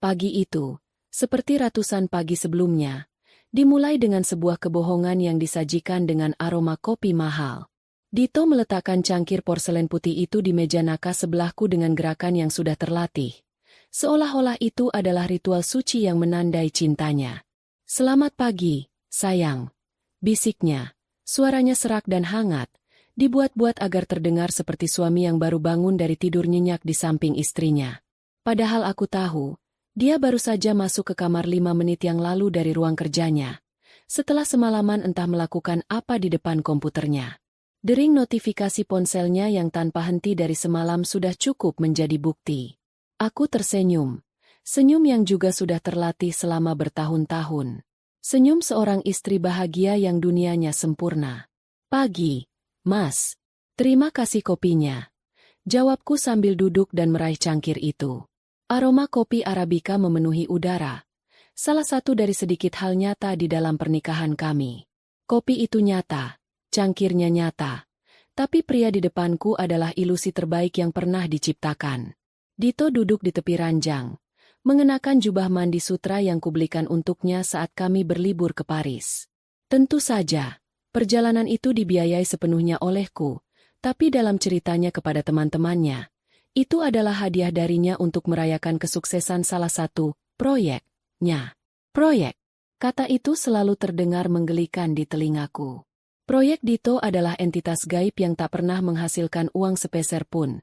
Pagi itu, seperti ratusan pagi sebelumnya, dimulai dengan sebuah kebohongan yang disajikan dengan aroma kopi mahal. Dito meletakkan cangkir porselen putih itu di meja naka sebelahku dengan gerakan yang sudah terlatih. Seolah-olah itu adalah ritual suci yang menandai cintanya. "Selamat pagi, sayang," bisiknya. Suaranya serak dan hangat, dibuat-buat agar terdengar seperti suami yang baru bangun dari tidur nyenyak di samping istrinya. Padahal aku tahu, dia baru saja masuk ke kamar 5 menit yang lalu dari ruang kerjanya. Setelah semalaman entah melakukan apa di depan komputernya. Dering notifikasi ponselnya yang tanpa henti dari semalam sudah cukup menjadi bukti. Aku tersenyum. Senyum yang juga sudah terlatih selama bertahun-tahun. Senyum seorang istri bahagia yang dunianya sempurna. "Pagi, Mas. Terima kasih kopinya," jawabku sambil duduk dan meraih cangkir itu. Aroma kopi Arabica memenuhi udara. Salah satu dari sedikit hal nyata di dalam pernikahan kami. Kopi itu nyata, cangkirnya nyata. Tapi pria di depanku adalah ilusi terbaik yang pernah diciptakan. Dito duduk di tepi ranjang, mengenakan jubah mandi sutra yang kubelikan untuknya saat kami berlibur ke Paris. Tentu saja, perjalanan itu dibiayai sepenuhnya olehku, tapi dalam ceritanya kepada teman-temannya, itu adalah hadiah darinya untuk merayakan kesuksesan salah satu proyeknya. Proyek. Kata itu selalu terdengar menggelikan di telingaku. Proyek Dito adalah entitas gaib yang tak pernah menghasilkan uang sepeser pun.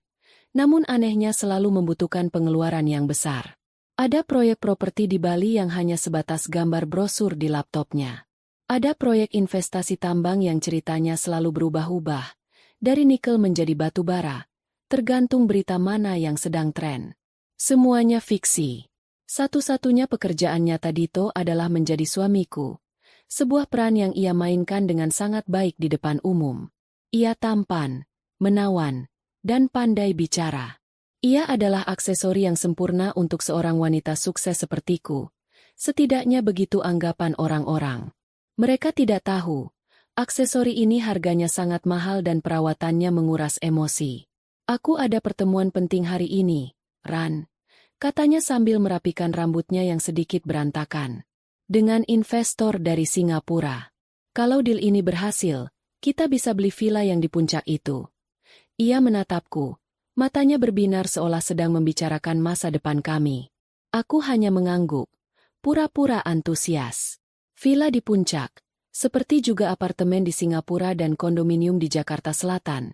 Namun anehnya selalu membutuhkan pengeluaran yang besar. Ada proyek properti di Bali yang hanya sebatas gambar brosur di laptopnya. Ada proyek investasi tambang yang ceritanya selalu berubah-ubah. Dari nikel menjadi batu bara. Tergantung berita mana yang sedang tren. Semuanya fiksi. Satu-satunya pekerjaan nyata Dito adalah menjadi suamiku. Sebuah peran yang ia mainkan dengan sangat baik di depan umum. Ia tampan, menawan, dan pandai bicara. Ia adalah aksesori yang sempurna untuk seorang wanita sukses sepertiku. Setidaknya begitu anggapan orang-orang. Mereka tidak tahu, aksesori ini harganya sangat mahal dan perawatannya menguras emosi. "Aku ada pertemuan penting hari ini, Ran," katanya sambil merapikan rambutnya yang sedikit berantakan. "Dengan investor dari Singapura. Kalau deal ini berhasil, kita bisa beli villa yang di puncak itu." Ia menatapku, matanya berbinar seolah sedang membicarakan masa depan kami. Aku hanya mengangguk, pura-pura antusias. Villa di puncak, seperti juga apartemen di Singapura dan kondominium di Jakarta Selatan,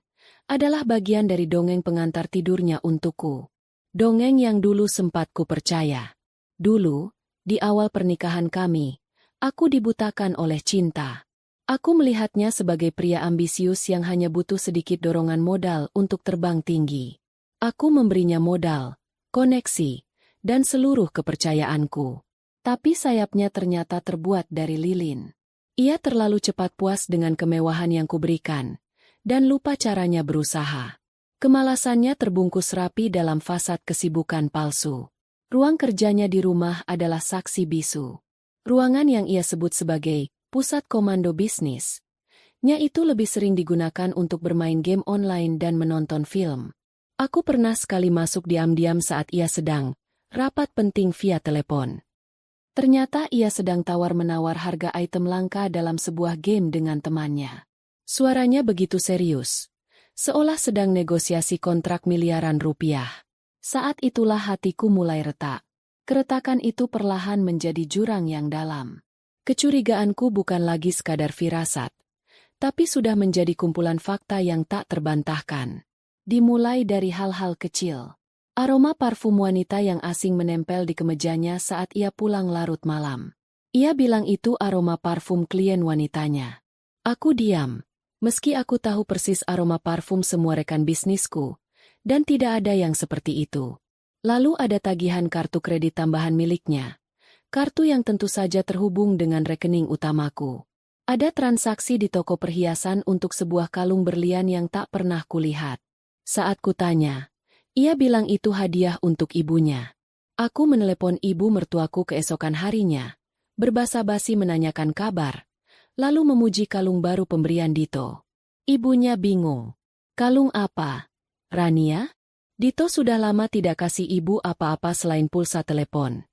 adalah bagian dari dongeng pengantar tidurnya untukku. Dongeng yang dulu sempat ku percaya. Dulu, di awal pernikahan kami, aku dibutakan oleh cinta. Aku melihatnya sebagai pria ambisius yang hanya butuh sedikit dorongan modal untuk terbang tinggi. Aku memberinya modal, koneksi, dan seluruh kepercayaanku. Tapi sayapnya ternyata terbuat dari lilin. Ia terlalu cepat puas dengan kemewahan yang kuberikan, dan lupa caranya berusaha. Kemalasannya terbungkus rapi dalam fasad kesibukan palsu. Ruang kerjanya di rumah adalah saksi bisu. Ruangan yang ia sebut sebagai pusat komando bisnis. Nya itu lebih sering digunakan untuk bermain game online dan menonton film. Aku pernah sekali masuk diam-diam saat ia sedang rapat penting via telepon. Ternyata ia sedang tawar-menawar harga item langka dalam sebuah game dengan temannya. Suaranya begitu serius, seolah sedang negosiasi kontrak miliaran rupiah. Saat itulah hatiku mulai retak. Keretakan itu perlahan menjadi jurang yang dalam. Kecurigaanku bukan lagi sekadar firasat, tapi sudah menjadi kumpulan fakta yang tak terbantahkan. Dimulai dari hal-hal kecil. Aroma parfum wanita yang asing menempel di kemejanya saat ia pulang larut malam. Ia bilang itu aroma parfum klien wanitanya. Aku diam. Meski aku tahu persis aroma parfum semua rekan bisnisku, dan tidak ada yang seperti itu. Lalu ada tagihan kartu kredit tambahan miliknya. Kartu yang tentu saja terhubung dengan rekening utamaku. Ada transaksi di toko perhiasan untuk sebuah kalung berlian yang tak pernah kulihat. Saat kutanya, ia bilang itu hadiah untuk ibunya. Aku menelepon ibu mertuaku keesokan harinya, berbasa-basi menanyakan kabar, lalu memuji kalung baru pemberian Dito. Ibunya bingung. "Kalung apa, Rania?" Dito sudah lama tidak kasih ibu apa-apa selain pulsa telepon.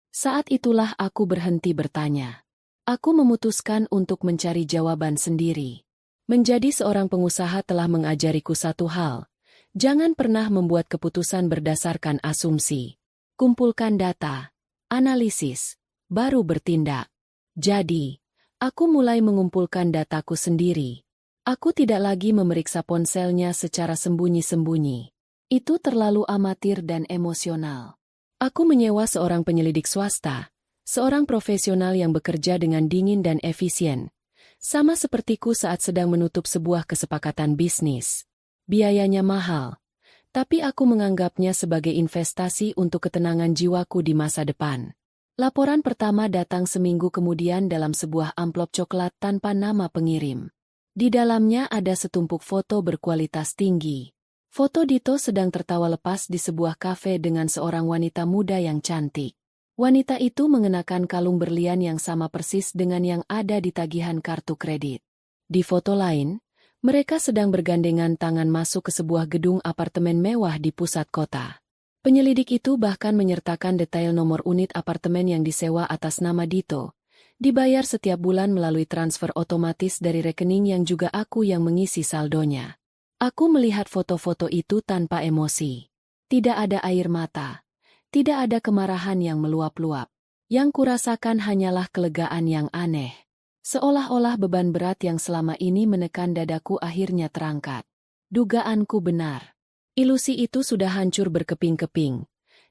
Saat itulah aku berhenti bertanya. Aku memutuskan untuk mencari jawaban sendiri. Menjadi seorang pengusaha telah mengajariku satu hal. Jangan pernah membuat keputusan berdasarkan asumsi. Kumpulkan data, analisis, baru bertindak. Jadi, aku mulai mengumpulkan dataku sendiri. Aku tidak lagi memeriksa ponselnya secara sembunyi-sembunyi. Itu terlalu amatir dan emosional. Aku menyewa seorang penyelidik swasta, seorang profesional yang bekerja dengan dingin dan efisien, sama sepertiku saat sedang menutup sebuah kesepakatan bisnis. Biayanya mahal, tapi aku menganggapnya sebagai investasi untuk ketenangan jiwaku di masa depan. Laporan pertama datang seminggu kemudian dalam sebuah amplop coklat tanpa nama pengirim. Di dalamnya ada setumpuk foto berkualitas tinggi. Foto Dito sedang tertawa lepas di sebuah kafe dengan seorang wanita muda yang cantik. Wanita itu mengenakan kalung berlian yang sama persis dengan yang ada di tagihan kartu kredit. Di foto lain, mereka sedang bergandengan tangan masuk ke sebuah gedung apartemen mewah di pusat kota. Penyelidik itu bahkan menyertakan detail nomor unit apartemen yang disewa atas nama Dito. Dibayar setiap bulan melalui transfer otomatis dari rekening yang juga aku yang mengisi saldonya. Aku melihat foto-foto itu tanpa emosi. Tidak ada air mata. Tidak ada kemarahan yang meluap-luap. Yang kurasakan hanyalah kelegaan yang aneh. Seolah-olah beban berat yang selama ini menekan dadaku akhirnya terangkat. Dugaanku benar. Ilusi itu sudah hancur berkeping-keping.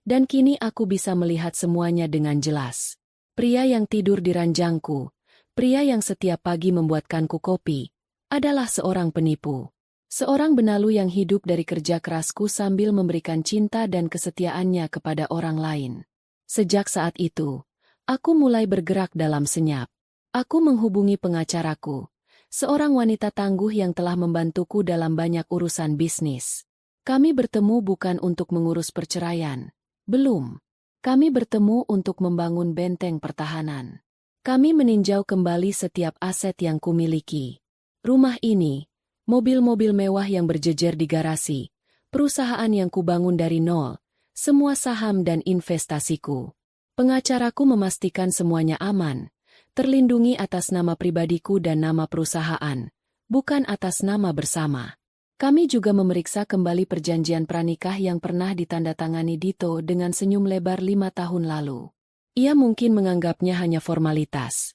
Dan kini aku bisa melihat semuanya dengan jelas. Pria yang tidur di ranjangku, pria yang setiap pagi membuatkanku kopi, adalah seorang penipu. Seorang benalu yang hidup dari kerja kerasku sambil memberikan cinta dan kesetiaannya kepada orang lain. Sejak saat itu, aku mulai bergerak dalam senyap. Aku menghubungi pengacaraku, seorang wanita tangguh yang telah membantuku dalam banyak urusan bisnis. Kami bertemu bukan untuk mengurus perceraian. Belum. Kami bertemu untuk membangun benteng pertahanan. Kami meninjau kembali setiap aset yang kumiliki. Rumah ini, mobil-mobil mewah yang berjejer di garasi, perusahaan yang kubangun dari nol, semua saham dan investasiku. Pengacaraku memastikan semuanya aman, terlindungi atas nama pribadiku dan nama perusahaan, bukan atas nama bersama. Kami juga memeriksa kembali perjanjian pranikah yang pernah ditandatangani Dito dengan senyum lebar 5 tahun lalu. Ia mungkin menganggapnya hanya formalitas,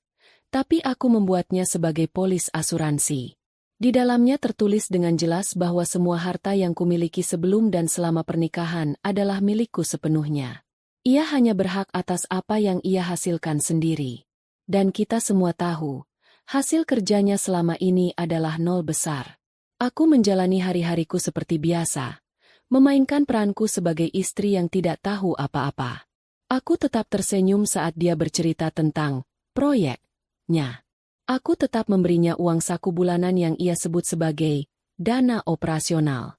tapi aku membuatnya sebagai polis asuransi. Di dalamnya tertulis dengan jelas bahwa semua harta yang kumiliki sebelum dan selama pernikahan adalah milikku sepenuhnya. Ia hanya berhak atas apa yang ia hasilkan sendiri. Dan kita semua tahu, hasil kerjanya selama ini adalah nol besar. Aku menjalani hari-hariku seperti biasa, memainkan peranku sebagai istri yang tidak tahu apa-apa. Aku tetap tersenyum saat dia bercerita tentang proyeknya. Aku tetap memberinya uang saku bulanan yang ia sebut sebagai dana operasional.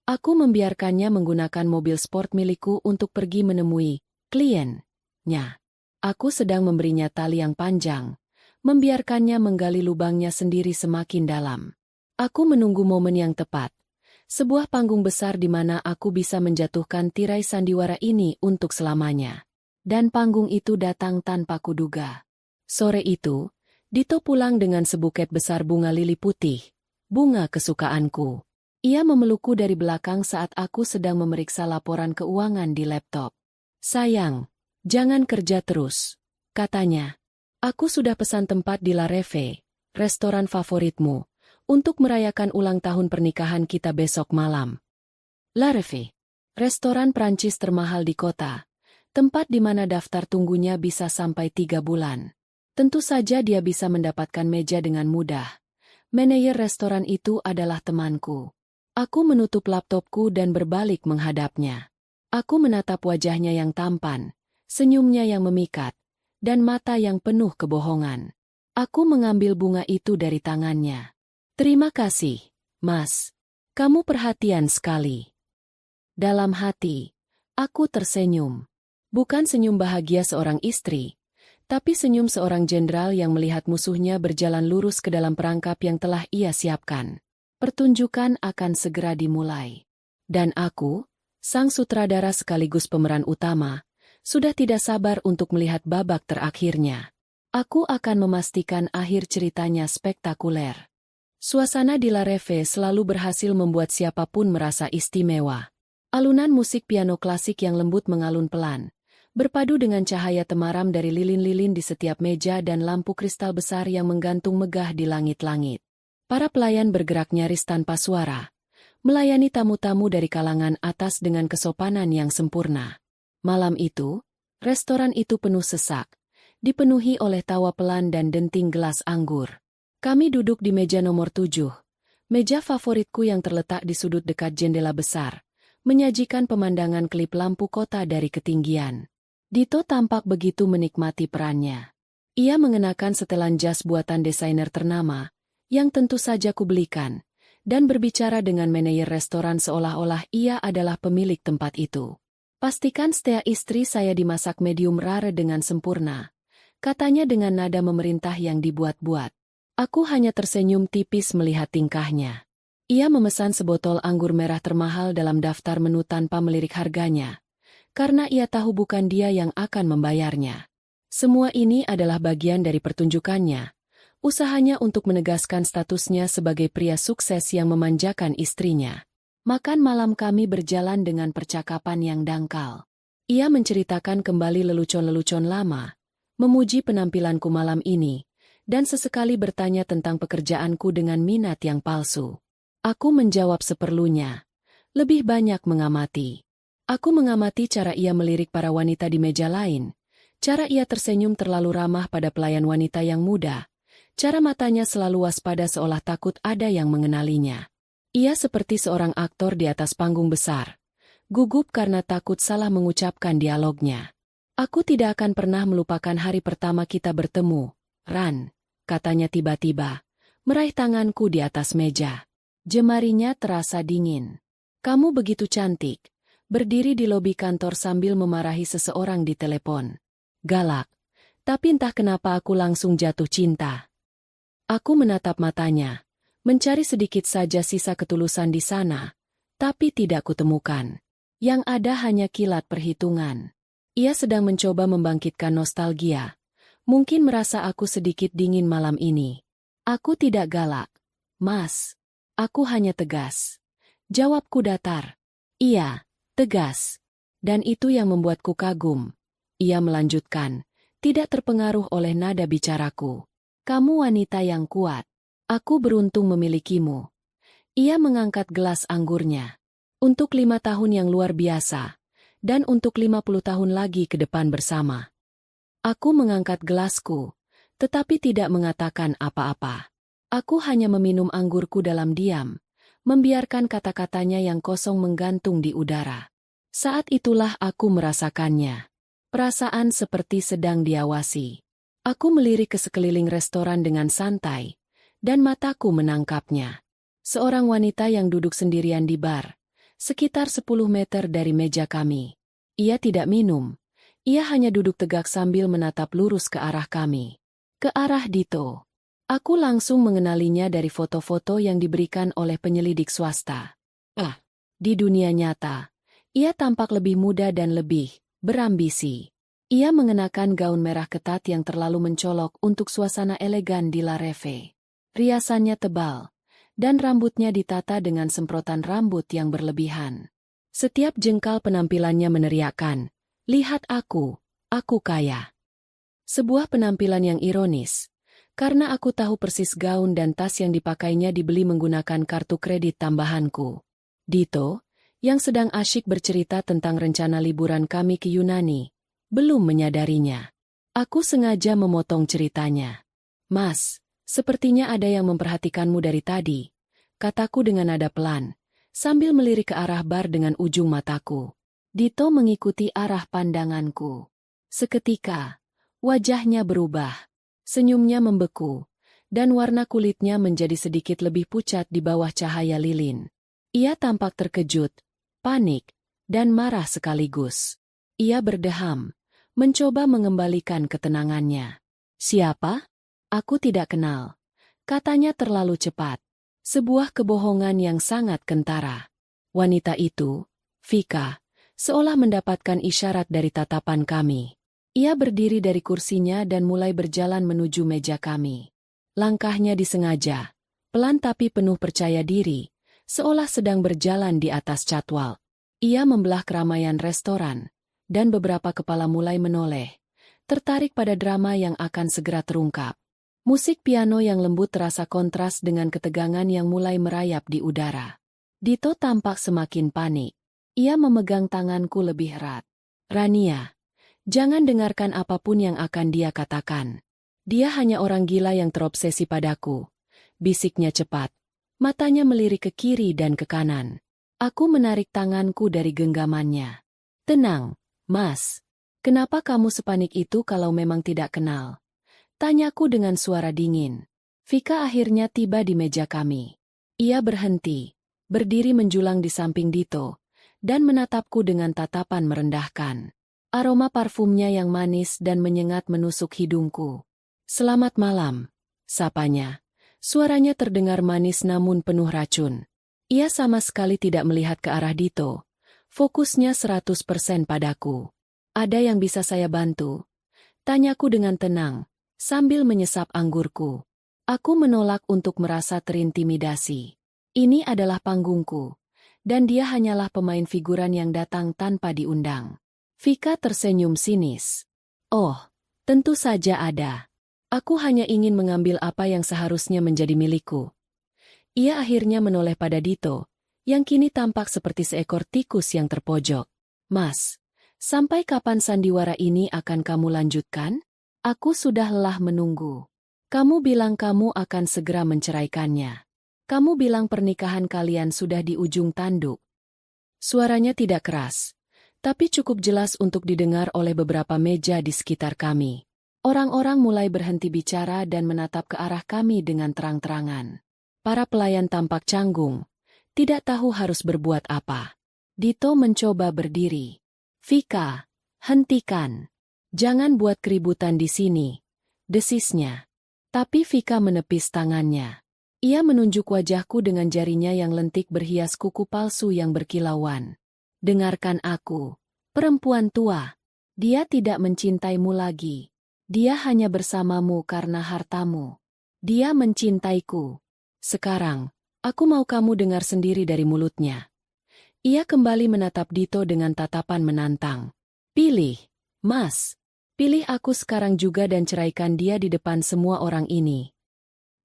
Aku membiarkannya menggunakan mobil sport milikku untuk pergi menemui kliennya. Aku sedang memberinya tali yang panjang, membiarkannya menggali lubangnya sendiri semakin dalam. Aku menunggu momen yang tepat, sebuah panggung besar di mana aku bisa menjatuhkan tirai sandiwara ini untuk selamanya. Dan panggung itu datang tanpa kuduga. Sore itu, Dito pulang dengan sebuket besar bunga lili putih, bunga kesukaanku. Ia memelukku dari belakang saat aku sedang memeriksa laporan keuangan di laptop. Sayang, jangan kerja terus, katanya. Aku sudah pesan tempat di La Reve, restoran favoritmu, untuk merayakan ulang tahun pernikahan kita besok malam. La Reve, restoran Prancis termahal di kota, tempat di mana daftar tunggunya bisa sampai 3 bulan. Tentu saja dia bisa mendapatkan meja dengan mudah. Manajer restoran itu adalah temanku. Aku menutup laptopku dan berbalik menghadapnya. Aku menatap wajahnya yang tampan, senyumnya yang memikat, dan mata yang penuh kebohongan. Aku mengambil bunga itu dari tangannya. Terima kasih, Mas. Kamu perhatian sekali. Dalam hati, aku tersenyum. Bukan senyum bahagia seorang istri, tapi senyum seorang jenderal yang melihat musuhnya berjalan lurus ke dalam perangkap yang telah ia siapkan. Pertunjukan akan segera dimulai. Dan aku, sang sutradara sekaligus pemeran utama, Sudah tidak sabar untuk melihat babak terakhirnya. Aku akan memastikan akhir ceritanya spektakuler. Suasana di La Reve selalu berhasil membuat siapapun merasa istimewa. Alunan musik piano klasik yang lembut mengalun pelan, berpadu dengan cahaya temaram dari lilin-lilin di setiap meja dan lampu kristal besar yang menggantung megah di langit-langit. Para pelayan bergerak nyaris tanpa suara, melayani tamu-tamu dari kalangan atas dengan kesopanan yang sempurna. Malam itu, restoran itu penuh sesak, dipenuhi oleh tawa pelan dan denting gelas anggur. Kami duduk di meja nomor 7, meja favoritku yang terletak di sudut dekat jendela besar, menyajikan pemandangan kelip lampu kota dari ketinggian. Dito tampak begitu menikmati perannya. Ia mengenakan setelan jas buatan desainer ternama, yang tentu saja kubelikan, dan berbicara dengan manajer restoran seolah-olah ia adalah pemilik tempat itu. Pastikan setiap istri saya dimasak medium rare dengan sempurna, katanya dengan nada memerintah yang dibuat-buat. Aku hanya tersenyum tipis melihat tingkahnya. Ia memesan sebotol anggur merah termahal dalam daftar menu tanpa melirik harganya, karena ia tahu bukan dia yang akan membayarnya. Semua ini adalah bagian dari pertunjukannya, usahanya untuk menegaskan statusnya sebagai pria sukses yang memanjakan istrinya. Makan malam kami berjalan dengan percakapan yang dangkal. Ia menceritakan kembali lelucon-lelucon lama, memuji penampilanku malam ini, dan sesekali bertanya tentang pekerjaanku dengan minat yang palsu. Aku menjawab seperlunya, lebih banyak mengamati. Aku mengamati cara ia melirik para wanita di meja lain, cara ia tersenyum terlalu ramah pada pelayan wanita yang muda, cara matanya selalu waspada seolah takut ada yang mengenalinya. Ia seperti seorang aktor di atas panggung besar, gugup karena takut salah mengucapkan dialognya. Aku tidak akan pernah melupakan hari pertama kita bertemu, Ran, katanya tiba-tiba, meraih tanganku di atas meja. Jemarinya terasa dingin. Kamu begitu cantik, berdiri di lobi kantor sambil memarahi seseorang di telepon. Galak, tapi entah kenapa aku langsung jatuh cinta. Aku menatap matanya, mencari sedikit saja sisa ketulusan di sana, tapi tidak kutemukan. Yang ada hanya kilat perhitungan. Ia sedang mencoba membangkitkan nostalgia. Mungkin merasa aku sedikit dingin malam ini. Aku tidak galak, Mas. Aku hanya tegas. Jawabku datar. Iya, tegas. Dan itu yang membuatku kagum. Ia melanjutkan, tidak terpengaruh oleh nada bicaraku. Kamu wanita yang kuat. Aku beruntung memilikimu. Ia mengangkat gelas anggurnya. Untuk 5 tahun yang luar biasa. Dan untuk 50 tahun lagi ke depan bersama. Aku mengangkat gelasku, tetapi tidak mengatakan apa-apa. Aku hanya meminum anggurku dalam diam, membiarkan kata-katanya yang kosong menggantung di udara. Saat itulah aku merasakannya. Perasaan seperti sedang diawasi. Aku melirik ke sekeliling restoran dengan santai, dan mataku menangkapnya. Seorang wanita yang duduk sendirian di bar, sekitar 10 meter dari meja kami. Ia tidak minum. Ia hanya duduk tegak sambil menatap lurus ke arah kami. Ke arah Dito. Aku langsung mengenalinya dari foto-foto yang diberikan oleh penyelidik swasta. Di dunia nyata, ia tampak lebih muda dan lebih berambisi. Ia mengenakan gaun merah ketat yang terlalu mencolok untuk suasana elegan di La Reve. Riasannya tebal, dan rambutnya ditata dengan semprotan rambut yang berlebihan. Setiap jengkal penampilannya meneriakkan, lihat aku kaya. Sebuah penampilan yang ironis, karena aku tahu persis gaun dan tas yang dipakainya dibeli menggunakan kartu kredit tambahanku. Dito, yang sedang asyik bercerita tentang rencana liburan kami ke Yunani, belum menyadarinya. Aku sengaja memotong ceritanya. Mas, sepertinya ada yang memperhatikanmu dari tadi, kataku dengan nada pelan, sambil melirik ke arah bar dengan ujung mataku. Dito mengikuti arah pandanganku. Seketika, wajahnya berubah. Senyumnya membeku, dan warna kulitnya menjadi sedikit lebih pucat di bawah cahaya lilin. Ia tampak terkejut, panik, dan marah sekaligus. Ia berdeham, mencoba mengembalikan ketenangannya. Siapa? Aku tidak kenal. Katanya terlalu cepat. Sebuah kebohongan yang sangat kentara. Wanita itu, Vika, seolah mendapatkan isyarat dari tatapan kami. Ia berdiri dari kursinya dan mulai berjalan menuju meja kami. Langkahnya disengaja, pelan tapi penuh percaya diri, seolah sedang berjalan di atas catwalk. Ia membelah keramaian restoran, dan beberapa kepala mulai menoleh, tertarik pada drama yang akan segera terungkap. Musik piano yang lembut terasa kontras dengan ketegangan yang mulai merayap di udara. Dito tampak semakin panik. Ia memegang tanganku lebih erat. Rania, jangan dengarkan apapun yang akan dia katakan. Dia hanya orang gila yang terobsesi padaku. Bisiknya cepat. Matanya melirik ke kiri dan ke kanan. Aku menarik tanganku dari genggamannya. Tenang, Mas. Kenapa kamu sepanik itu kalau memang tidak kenal? Tanyaku dengan suara dingin. Vika akhirnya tiba di meja kami. Ia berhenti, berdiri menjulang di samping Dito, dan menatapku dengan tatapan merendahkan. Aroma parfumnya yang manis dan menyengat menusuk hidungku. Selamat malam, sapanya. Suaranya terdengar manis namun penuh racun. Ia sama sekali tidak melihat ke arah Dito. Fokusnya 100% padaku. Ada yang bisa saya bantu? Tanyaku dengan tenang, sambil menyesap anggurku. Aku menolak untuk merasa terintimidasi. Ini adalah panggungku, dan dia hanyalah pemain figuran yang datang tanpa diundang. Vika tersenyum sinis. Oh, tentu saja ada. Aku hanya ingin mengambil apa yang seharusnya menjadi milikku. Ia akhirnya menoleh pada Dito, yang kini tampak seperti seekor tikus yang terpojok. Mas, sampai kapan sandiwara ini akan kamu lanjutkan? Aku sudah lelah menunggu. Kamu bilang kamu akan segera menceraikannya. Kamu bilang pernikahan kalian sudah di ujung tanduk. Suaranya tidak keras, tapi cukup jelas untuk didengar oleh beberapa meja di sekitar kami. Orang-orang mulai berhenti bicara dan menatap ke arah kami dengan terang-terangan. Para pelayan tampak canggung, tidak tahu harus berbuat apa. Dito mencoba berdiri. Vika, hentikan. Jangan buat keributan di sini, desisnya. Tapi Vika menepis tangannya. Ia menunjuk wajahku dengan jarinya yang lentik berhias kuku palsu yang berkilauan. Dengarkan aku, perempuan tua. Dia tidak mencintaimu lagi. Dia hanya bersamamu karena hartamu. Dia mencintaiku. Sekarang, aku mau kamu dengar sendiri dari mulutnya. Ia kembali menatap Dito dengan tatapan menantang. Pilih, Mas. Pilih aku sekarang juga dan ceraikan dia di depan semua orang ini.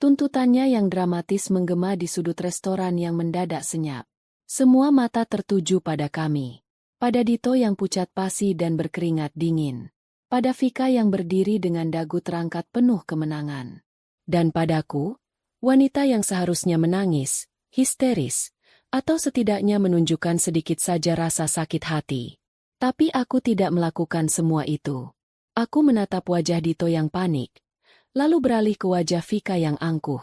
Tuntutannya yang dramatis menggema di sudut restoran yang mendadak senyap. Semua mata tertuju pada kami. Pada Dito yang pucat pasi dan berkeringat dingin. Pada Vika yang berdiri dengan dagu terangkat penuh kemenangan. Dan padaku, wanita yang seharusnya menangis, histeris, atau setidaknya menunjukkan sedikit saja rasa sakit hati. Tapi aku tidak melakukan semua itu. Aku menatap wajah Dito yang panik, lalu beralih ke wajah Vika yang angkuh.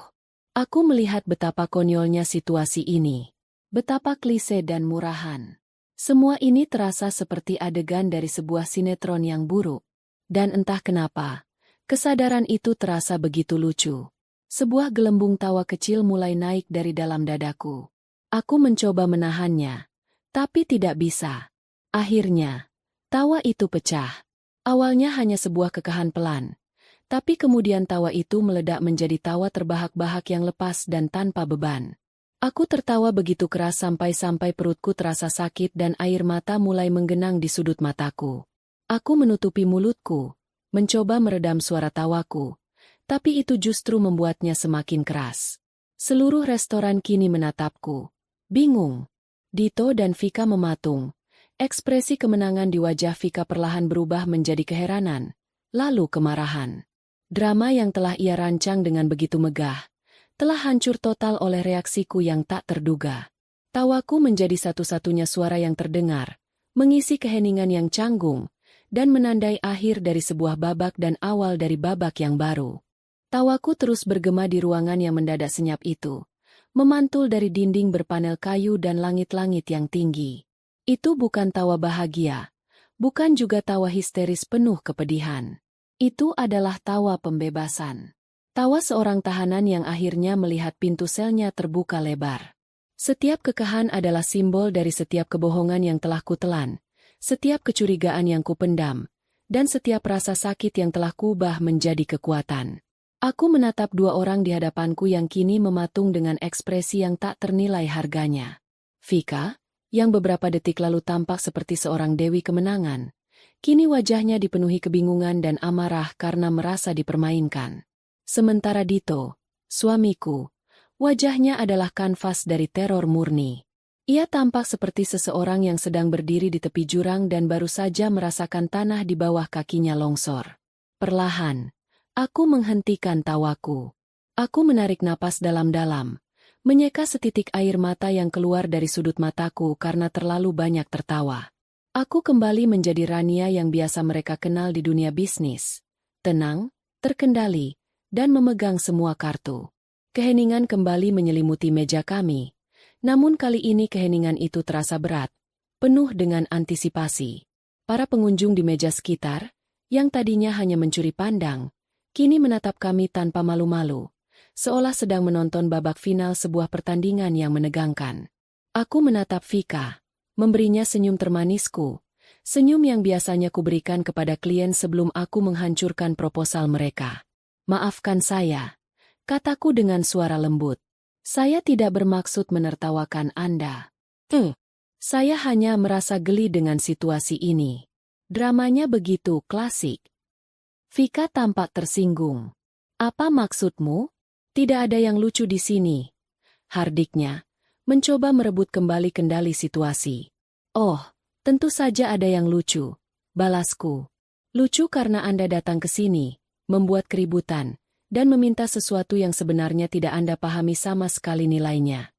Aku melihat betapa konyolnya situasi ini. Betapa klise dan murahan. Semua ini terasa seperti adegan dari sebuah sinetron yang buruk. Dan entah kenapa, kesadaran itu terasa begitu lucu. Sebuah gelembung tawa kecil mulai naik dari dalam dadaku. Aku mencoba menahannya, tapi tidak bisa. Akhirnya, tawa itu pecah. Awalnya hanya sebuah kekahan pelan, tapi kemudian tawa itu meledak menjadi tawa terbahak-bahak yang lepas dan tanpa beban. Aku tertawa begitu keras sampai-sampai perutku terasa sakit dan air mata mulai menggenang di sudut mataku. Aku menutupi mulutku, mencoba meredam suara tawaku, tapi itu justru membuatnya semakin keras. Seluruh restoran kini menatapku. Bingung. Dito dan Vika mematung. Ekspresi kemenangan di wajah Vika perlahan berubah menjadi keheranan, lalu kemarahan. Drama yang telah ia rancang dengan begitu megah, telah hancur total oleh reaksiku yang tak terduga. Tawaku menjadi satu-satunya suara yang terdengar, mengisi keheningan yang canggung, dan menandai akhir dari sebuah babak dan awal dari babak yang baru. Tawaku terus bergema di ruangan yang mendadak senyap itu, memantul dari dinding berpanel kayu dan langit-langit yang tinggi. Itu bukan tawa bahagia, bukan juga tawa histeris penuh kepedihan. Itu adalah tawa pembebasan. Tawa seorang tahanan yang akhirnya melihat pintu selnya terbuka lebar. Setiap kekekahan adalah simbol dari setiap kebohongan yang telah kutelan, setiap kecurigaan yang kupendam, dan setiap rasa sakit yang telah kuubah menjadi kekuatan. Aku menatap dua orang di hadapanku yang kini mematung dengan ekspresi yang tak ternilai harganya. Vika, yang beberapa detik lalu tampak seperti seorang dewi kemenangan, kini wajahnya dipenuhi kebingungan dan amarah karena merasa dipermainkan. Sementara Dito, suamiku, wajahnya adalah kanvas dari teror murni. Ia tampak seperti seseorang yang sedang berdiri di tepi jurang dan baru saja merasakan tanah di bawah kakinya longsor. Perlahan, aku menghentikan tawaku. Aku menarik napas dalam-dalam, menyeka setitik air mata yang keluar dari sudut mataku karena terlalu banyak tertawa. Aku kembali menjadi Rania yang biasa mereka kenal di dunia bisnis. Tenang, terkendali, dan memegang semua kartu. Keheningan kembali menyelimuti meja kami. Namun kali ini keheningan itu terasa berat, penuh dengan antisipasi. Para pengunjung di meja sekitar, yang tadinya hanya mencuri pandang, kini menatap kami tanpa malu-malu, seolah sedang menonton babak final sebuah pertandingan yang menegangkan. Aku menatap Vika, memberinya senyum termanisku, senyum yang biasanya kuberikan kepada klien sebelum aku menghancurkan proposal mereka. "Maafkan saya," kataku dengan suara lembut. "Saya tidak bermaksud menertawakan Anda. Saya hanya merasa geli dengan situasi ini. Dramanya begitu klasik." Vika tampak tersinggung. "Apa maksudmu? Tidak ada yang lucu di sini," hardiknya, mencoba merebut kembali kendali situasi. "Oh, tentu saja ada yang lucu," balasku. "Lucu karena Anda datang ke sini, membuat keributan, dan meminta sesuatu yang sebenarnya tidak Anda pahami sama sekali nilainya."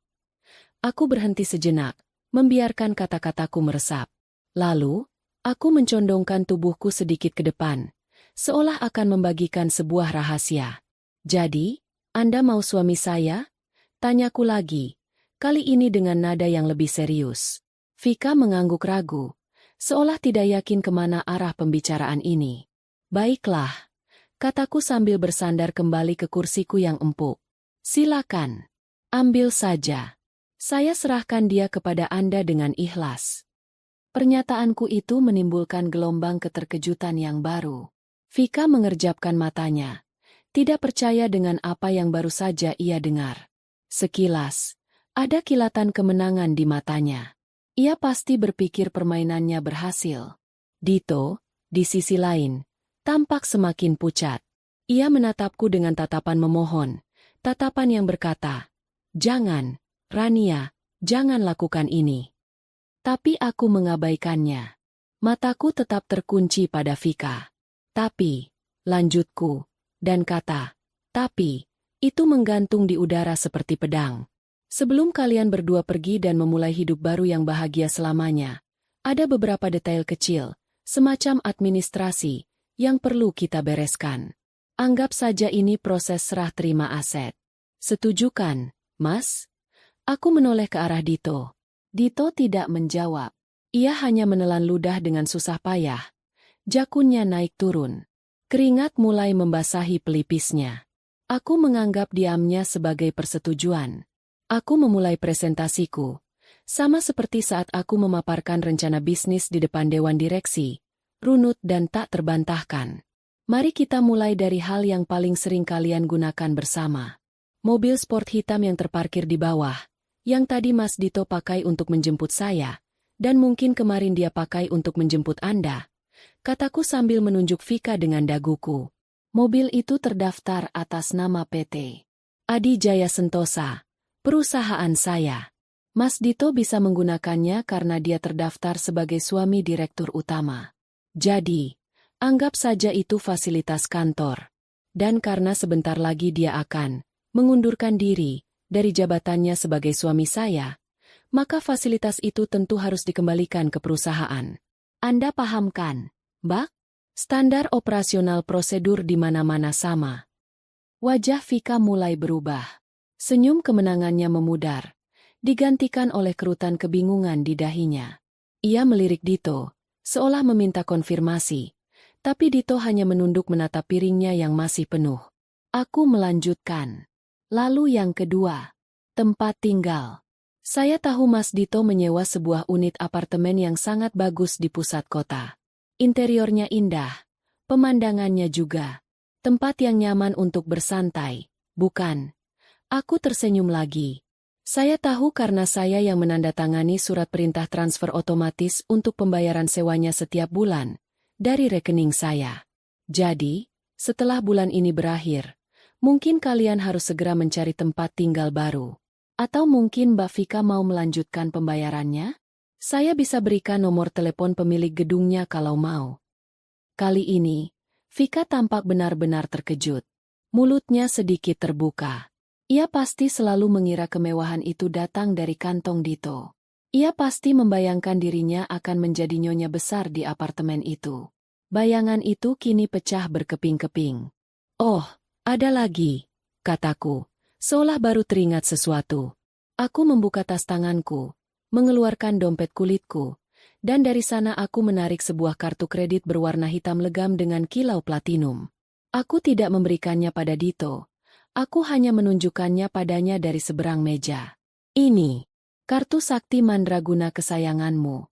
Aku berhenti sejenak, membiarkan kata-kataku meresap. Lalu, aku mencondongkan tubuhku sedikit ke depan, seolah akan membagikan sebuah rahasia. "Jadi, Anda mau suami saya?" tanyaku lagi, kali ini dengan nada yang lebih serius. Vika mengangguk ragu, seolah tidak yakin kemana arah pembicaraan ini. "Baiklah," kataku sambil bersandar kembali ke kursiku yang empuk. "Silakan, ambil saja. Saya serahkan dia kepada Anda dengan ikhlas." Pernyataanku itu menimbulkan gelombang keterkejutan yang baru. Vika mengerjapkan matanya, tidak percaya dengan apa yang baru saja ia dengar. Sekilas, ada kilatan kemenangan di matanya. Ia pasti berpikir permainannya berhasil. Dito, di sisi lain, tampak semakin pucat. Ia menatapku dengan tatapan memohon, tatapan yang berkata, "Jangan, Rania, jangan lakukan ini." Tapi aku mengabaikannya. Mataku tetap terkunci pada Vika. "Tapi," lanjutku, dan kata, "tapi," itu menggantung di udara seperti pedang. "Sebelum kalian berdua pergi dan memulai hidup baru yang bahagia selamanya, ada beberapa detail kecil, semacam administrasi, yang perlu kita bereskan. Anggap saja ini proses serah terima aset. Setuju kan, Mas?" Aku menoleh ke arah Dito. Dito tidak menjawab. Ia hanya menelan ludah dengan susah payah. Jakunnya naik turun. Keringat mulai membasahi pelipisnya. Aku menganggap diamnya sebagai persetujuan. Aku memulai presentasiku. Sama seperti saat aku memaparkan rencana bisnis di depan dewan direksi, runut dan tak terbantahkan. "Mari kita mulai dari hal yang paling sering kalian gunakan bersama. Mobil sport hitam yang terparkir di bawah, yang tadi Mas Dito pakai untuk menjemput saya, dan mungkin kemarin dia pakai untuk menjemput Anda," kataku sambil menunjuk Vika dengan daguku. "Mobil itu terdaftar atas nama PT Adi Jaya Sentosa, perusahaan saya. Mas Dito bisa menggunakannya karena dia terdaftar sebagai suami direktur utama. Jadi, anggap saja itu fasilitas kantor. Dan karena sebentar lagi dia akan mengundurkan diri dari jabatannya sebagai suami saya, maka fasilitas itu tentu harus dikembalikan ke perusahaan. Anda paham kan, Mbak? Standar operasional prosedur di mana-mana sama." Wajah Vika mulai berubah. Senyum kemenangannya memudar, digantikan oleh kerutan kebingungan di dahinya. Ia melirik Dito, seolah meminta konfirmasi, tapi Dito hanya menunduk menatap piringnya yang masih penuh. Aku melanjutkan. "Lalu yang kedua, tempat tinggal. Saya tahu Mas Dito menyewa sebuah unit apartemen yang sangat bagus di pusat kota. Interiornya indah, pemandangannya juga. Tempat yang nyaman untuk bersantai, bukan? Aku tersenyum lagi. Saya tahu karena saya yang menandatangani surat perintah transfer otomatis untuk pembayaran sewanya setiap bulan, dari rekening saya. Jadi, setelah bulan ini berakhir, mungkin kalian harus segera mencari tempat tinggal baru. Atau mungkin Mbak Vika mau melanjutkan pembayarannya? Saya bisa berikan nomor telepon pemilik gedungnya kalau mau. Kali ini, Vika tampak benar-benar terkejut. Mulutnya sedikit terbuka. Ia pasti selalu mengira kemewahan itu datang dari kantong Dito. Ia pasti membayangkan dirinya akan menjadi nyonya besar di apartemen itu. Bayangan itu kini pecah berkeping-keping. Oh, ada lagi, kataku, seolah baru teringat sesuatu. Aku membuka tas tanganku, mengeluarkan dompet kulitku, dan dari sana aku menarik sebuah kartu kredit berwarna hitam legam dengan kilau platinum. Aku tidak memberikannya pada Dito. Aku hanya menunjukkannya padanya dari seberang meja. Ini, kartu sakti mandraguna kesayanganmu.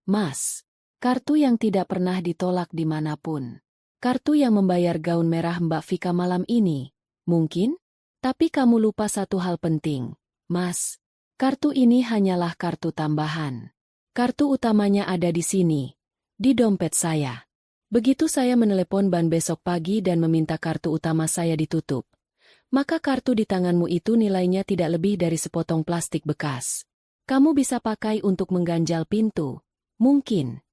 Mas, kartu yang tidak pernah ditolak dimanapun. Kartu yang membayar gaun merah Mbak Vika malam ini, mungkin? Tapi kamu lupa satu hal penting, Mas. Kartu ini hanyalah kartu tambahan. Kartu utamanya ada di sini, di dompet saya. Begitu saya menelepon Ban besok pagi dan meminta kartu utama saya ditutup, maka kartu di tanganmu itu nilainya tidak lebih dari sepotong plastik bekas. Kamu bisa pakai untuk mengganjal pintu, mungkin.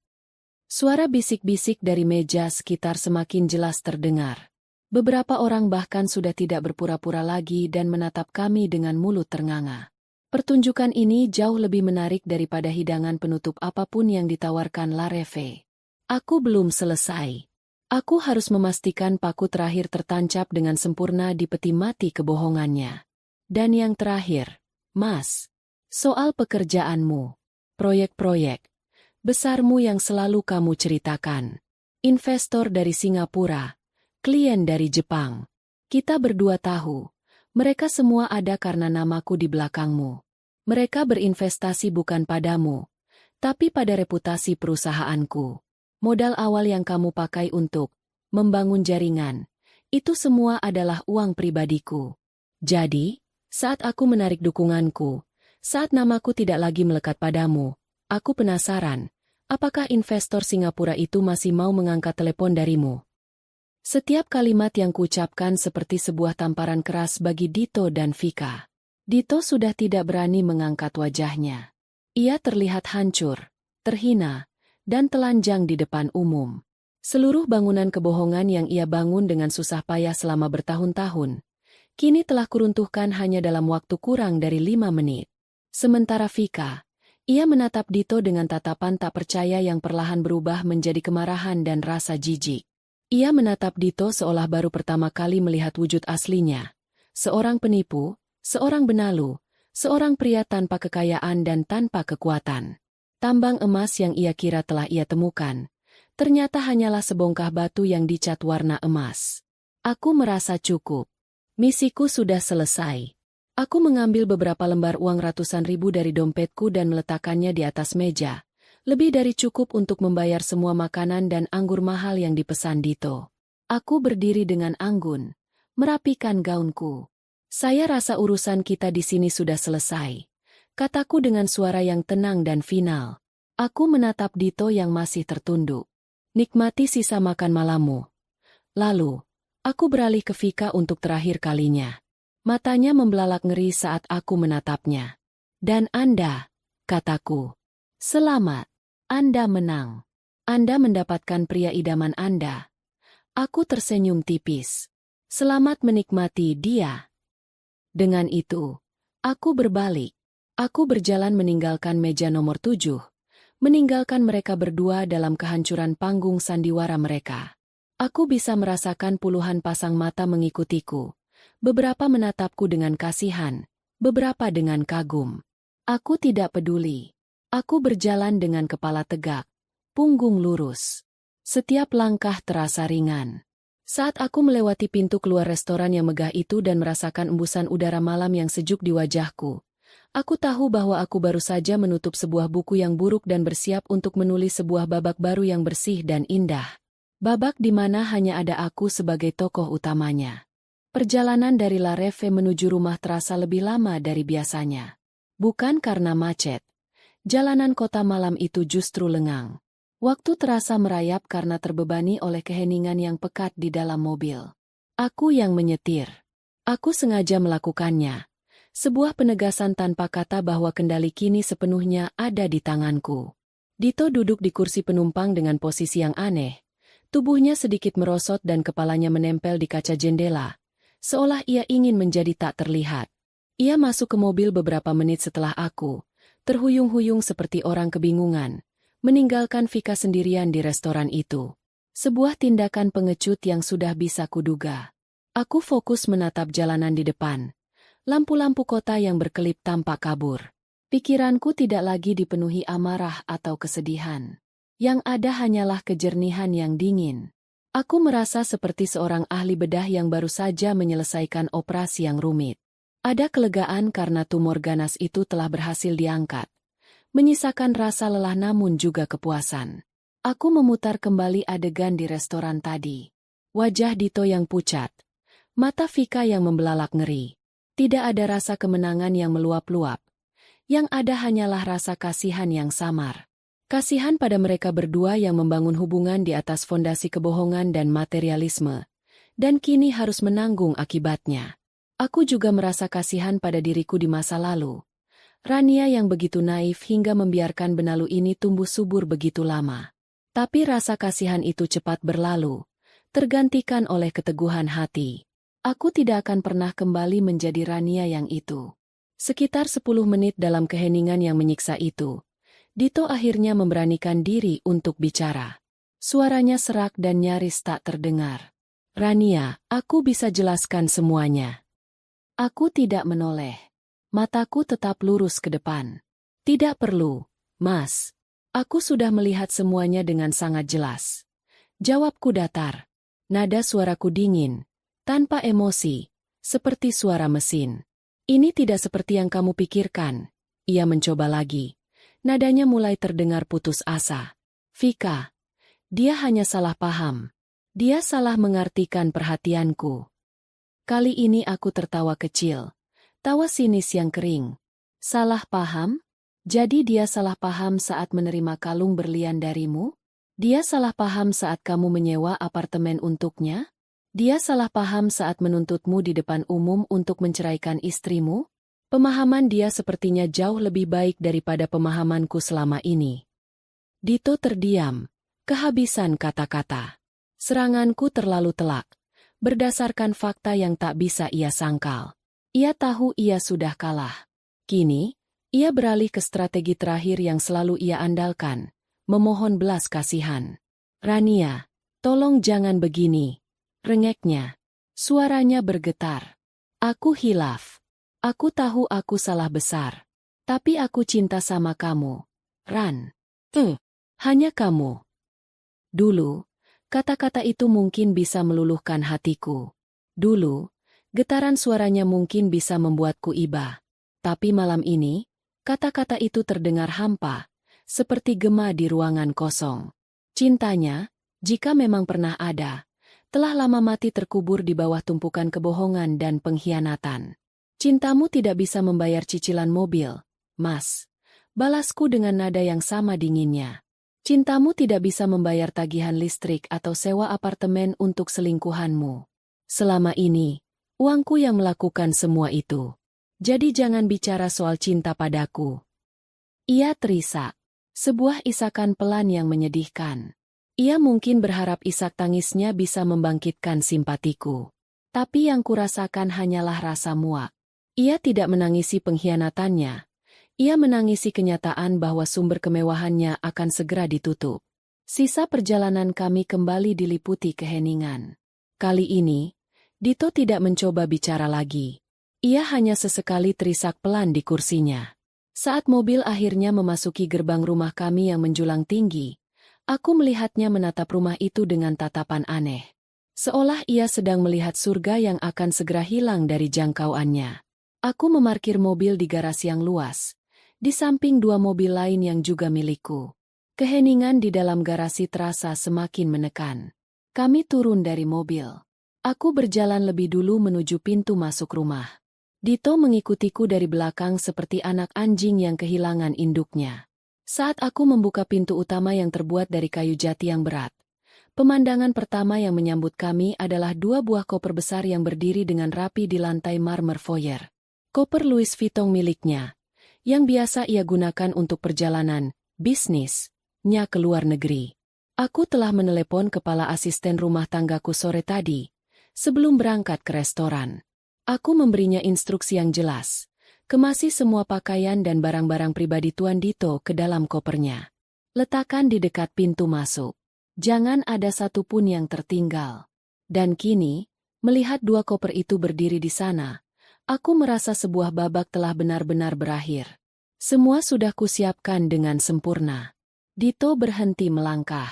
Suara bisik-bisik dari meja sekitar semakin jelas terdengar. Beberapa orang bahkan sudah tidak berpura-pura lagi dan menatap kami dengan mulut ternganga. Pertunjukan ini jauh lebih menarik daripada hidangan penutup apapun yang ditawarkan La Reve. Aku belum selesai. Aku harus memastikan paku terakhir tertancap dengan sempurna di peti mati kebohongannya. Dan yang terakhir, Mas, soal pekerjaanmu, proyek-proyek besarmu yang selalu kamu ceritakan. Investor dari Singapura, klien dari Jepang. Kita berdua tahu, mereka semua ada karena namaku di belakangmu. Mereka berinvestasi bukan padamu, tapi pada reputasi perusahaanku. Modal awal yang kamu pakai untuk membangun jaringan, itu semua adalah uang pribadiku. Jadi, saat aku menarik dukunganku, saat namaku tidak lagi melekat padamu, aku penasaran, apakah investor Singapura itu masih mau mengangkat telepon darimu? Setiap kalimat yang kuucapkan seperti sebuah tamparan keras bagi Dito dan Vika. Dito sudah tidak berani mengangkat wajahnya. Ia terlihat hancur, terhina, dan telanjang di depan umum. Seluruh bangunan kebohongan yang ia bangun dengan susah payah selama bertahun-tahun, kini telah kuruntuhkan hanya dalam waktu kurang dari 5 menit. Sementara Vika, ia menatap Dito dengan tatapan tak percaya yang perlahan berubah menjadi kemarahan dan rasa jijik. Ia menatap Dito seolah baru pertama kali melihat wujud aslinya. Seorang penipu, seorang benalu, seorang pria tanpa kekayaan dan tanpa kekuatan. Tambang emas yang ia kira telah ia temukan, ternyata hanyalah sebongkah batu yang dicat warna emas. Aku merasa cukup. Misiku sudah selesai. Aku mengambil beberapa lembar uang ratusan ribu dari dompetku dan meletakkannya di atas meja. Lebih dari cukup untuk membayar semua makanan dan anggur mahal yang dipesan Dito. Aku berdiri dengan anggun, merapikan gaunku. Saya rasa urusan kita di sini sudah selesai. Kataku dengan suara yang tenang dan final. Aku menatap Dito yang masih tertunduk. Nikmati sisa makan malammu. Lalu, aku beralih ke Vika untuk terakhir kalinya. Matanya membelalak ngeri saat aku menatapnya. Dan Anda, kataku. Selamat. Anda menang. Anda mendapatkan pria idaman Anda. Aku tersenyum tipis. Selamat menikmati dia. Dengan itu, aku berbalik. Aku berjalan meninggalkan meja nomor 7, meninggalkan mereka berdua dalam kehancuran panggung sandiwara mereka. Aku bisa merasakan puluhan pasang mata mengikutiku. Beberapa menatapku dengan kasihan, beberapa dengan kagum. Aku tidak peduli. Aku berjalan dengan kepala tegak, punggung lurus. Setiap langkah terasa ringan. Saat aku melewati pintu keluar restoran yang megah itu dan merasakan embusan udara malam yang sejuk di wajahku, Aku tahu bahwa aku baru saja menutup sebuah buku yang buruk dan bersiap untuk menulis sebuah babak baru yang bersih dan indah. Babak di mana hanya ada aku sebagai tokoh utamanya. Perjalanan dari La Reve menuju rumah terasa lebih lama dari biasanya. Bukan karena macet. Jalanan kota malam itu justru lengang. Waktu terasa merayap karena terbebani oleh keheningan yang pekat di dalam mobil. Aku yang menyetir. Aku sengaja melakukannya. Sebuah penegasan tanpa kata bahwa kendali kini sepenuhnya ada di tanganku. Dito duduk di kursi penumpang dengan posisi yang aneh. Tubuhnya sedikit merosot dan kepalanya menempel di kaca jendela, seolah ia ingin menjadi tak terlihat. Ia masuk ke mobil beberapa menit setelah aku, terhuyung-huyung seperti orang kebingungan, meninggalkan Vika sendirian di restoran itu. Sebuah tindakan pengecut yang sudah bisa kuduga. Aku fokus menatap jalanan di depan. Lampu-lampu kota yang berkelip tampak kabur. Pikiranku tidak lagi dipenuhi amarah atau kesedihan. Yang ada hanyalah kejernihan yang dingin. Aku merasa seperti seorang ahli bedah yang baru saja menyelesaikan operasi yang rumit. Ada kelegaan karena tumor ganas itu telah berhasil diangkat. Menyisakan rasa lelah namun juga kepuasan. Aku memutar kembali adegan di restoran tadi. Wajah Dito yang pucat. Mata Vika yang membelalak ngeri. Tidak ada rasa kemenangan yang meluap-luap. Yang ada hanyalah rasa kasihan yang samar. Kasihan pada mereka berdua yang membangun hubungan di atas fondasi kebohongan dan materialisme. Dan kini harus menanggung akibatnya. Aku juga merasa kasihan pada diriku di masa lalu. Rania yang begitu naif hingga membiarkan benalu ini tumbuh subur begitu lama. Tapi rasa kasihan itu cepat berlalu. Tergantikan oleh keteguhan hati. Aku tidak akan pernah kembali menjadi Rania yang itu. Sekitar 10 menit dalam keheningan yang menyiksa itu, Dito akhirnya memberanikan diri untuk bicara. Suaranya serak dan nyaris tak terdengar. Rania, aku bisa jelaskan semuanya. Aku tidak menoleh. Mataku tetap lurus ke depan. Tidak perlu, Mas. Aku sudah melihat semuanya dengan sangat jelas. Jawabku datar. Nada suaraku dingin. Tanpa emosi, seperti suara mesin. Ini tidak seperti yang kamu pikirkan. Ia mencoba lagi. Nadanya mulai terdengar putus asa. Vika, dia hanya salah paham. Dia salah mengartikan perhatianku. Kali ini aku tertawa kecil. Tawa sinis yang kering. Salah paham? Jadi dia salah paham saat menerima kalung berlian darimu? Dia salah paham saat kamu menyewa apartemen untuknya? Dia salah paham saat menuntutmu di depan umum untuk menceraikan istrimu? Pemahaman dia sepertinya jauh lebih baik daripada pemahamanku selama ini. Dito terdiam, kehabisan kata-kata. Seranganku terlalu telak, berdasarkan fakta yang tak bisa ia sangkal. Ia tahu ia sudah kalah. Kini, ia beralih ke strategi terakhir yang selalu ia andalkan, memohon belas kasihan. Rania, tolong jangan begini. Rengeknya. Suaranya bergetar. Aku hilaf. Aku tahu aku salah besar. Tapi aku cinta sama kamu. Ran. Hanya kamu. Dulu, kata-kata itu mungkin bisa meluluhkan hatiku. Dulu, getaran suaranya mungkin bisa membuatku iba. Tapi malam ini, kata-kata itu terdengar hampa, seperti gema di ruangan kosong. Cintanya, jika memang pernah ada, telah lama mati terkubur di bawah tumpukan kebohongan dan pengkhianatan. Cintamu tidak bisa membayar cicilan mobil, Mas. Balasku dengan nada yang sama dinginnya. Cintamu tidak bisa membayar tagihan listrik atau sewa apartemen untuk selingkuhanmu. Selama ini, uangku yang melakukan semua itu. Jadi jangan bicara soal cinta padaku. Ia terisak. Sebuah isakan pelan yang menyedihkan. Ia mungkin berharap isak tangisnya bisa membangkitkan simpatiku. Tapi yang kurasakan hanyalah rasa muak. Ia tidak menangisi pengkhianatannya. Ia menangisi kenyataan bahwa sumber kemewahannya akan segera ditutup. Sisa perjalanan kami kembali diliputi keheningan. Kali ini, Dito tidak mencoba bicara lagi. Ia hanya sesekali terisak pelan di kursinya. Saat mobil akhirnya memasuki gerbang rumah kami yang menjulang tinggi, aku melihatnya menatap rumah itu dengan tatapan aneh. Seolah ia sedang melihat surga yang akan segera hilang dari jangkauannya. Aku memarkir mobil di garasi yang luas, di samping dua mobil lain yang juga milikku. Keheningan di dalam garasi terasa semakin menekan. Kami turun dari mobil. Aku berjalan lebih dulu menuju pintu masuk rumah. Dito mengikutiku dari belakang seperti anak anjing yang kehilangan induknya. Saat aku membuka pintu utama yang terbuat dari kayu jati yang berat, pemandangan pertama yang menyambut kami adalah dua buah koper besar yang berdiri dengan rapi di lantai marmer foyer. Koper Louis Vuitton miliknya, yang biasa ia gunakan untuk perjalanan, bisnisnya ke luar negeri. Aku telah menelepon kepala asisten rumah tanggaku sore tadi, sebelum berangkat ke restoran. Aku memberinya instruksi yang jelas, kemasi semua pakaian dan barang-barang pribadi Tuan Dito ke dalam kopernya. Letakkan di dekat pintu masuk. Jangan ada satupun yang tertinggal. Dan kini, melihat dua koper itu berdiri di sana, aku merasa sebuah babak telah benar-benar berakhir. Semua sudah kusiapkan dengan sempurna. Dito berhenti melangkah.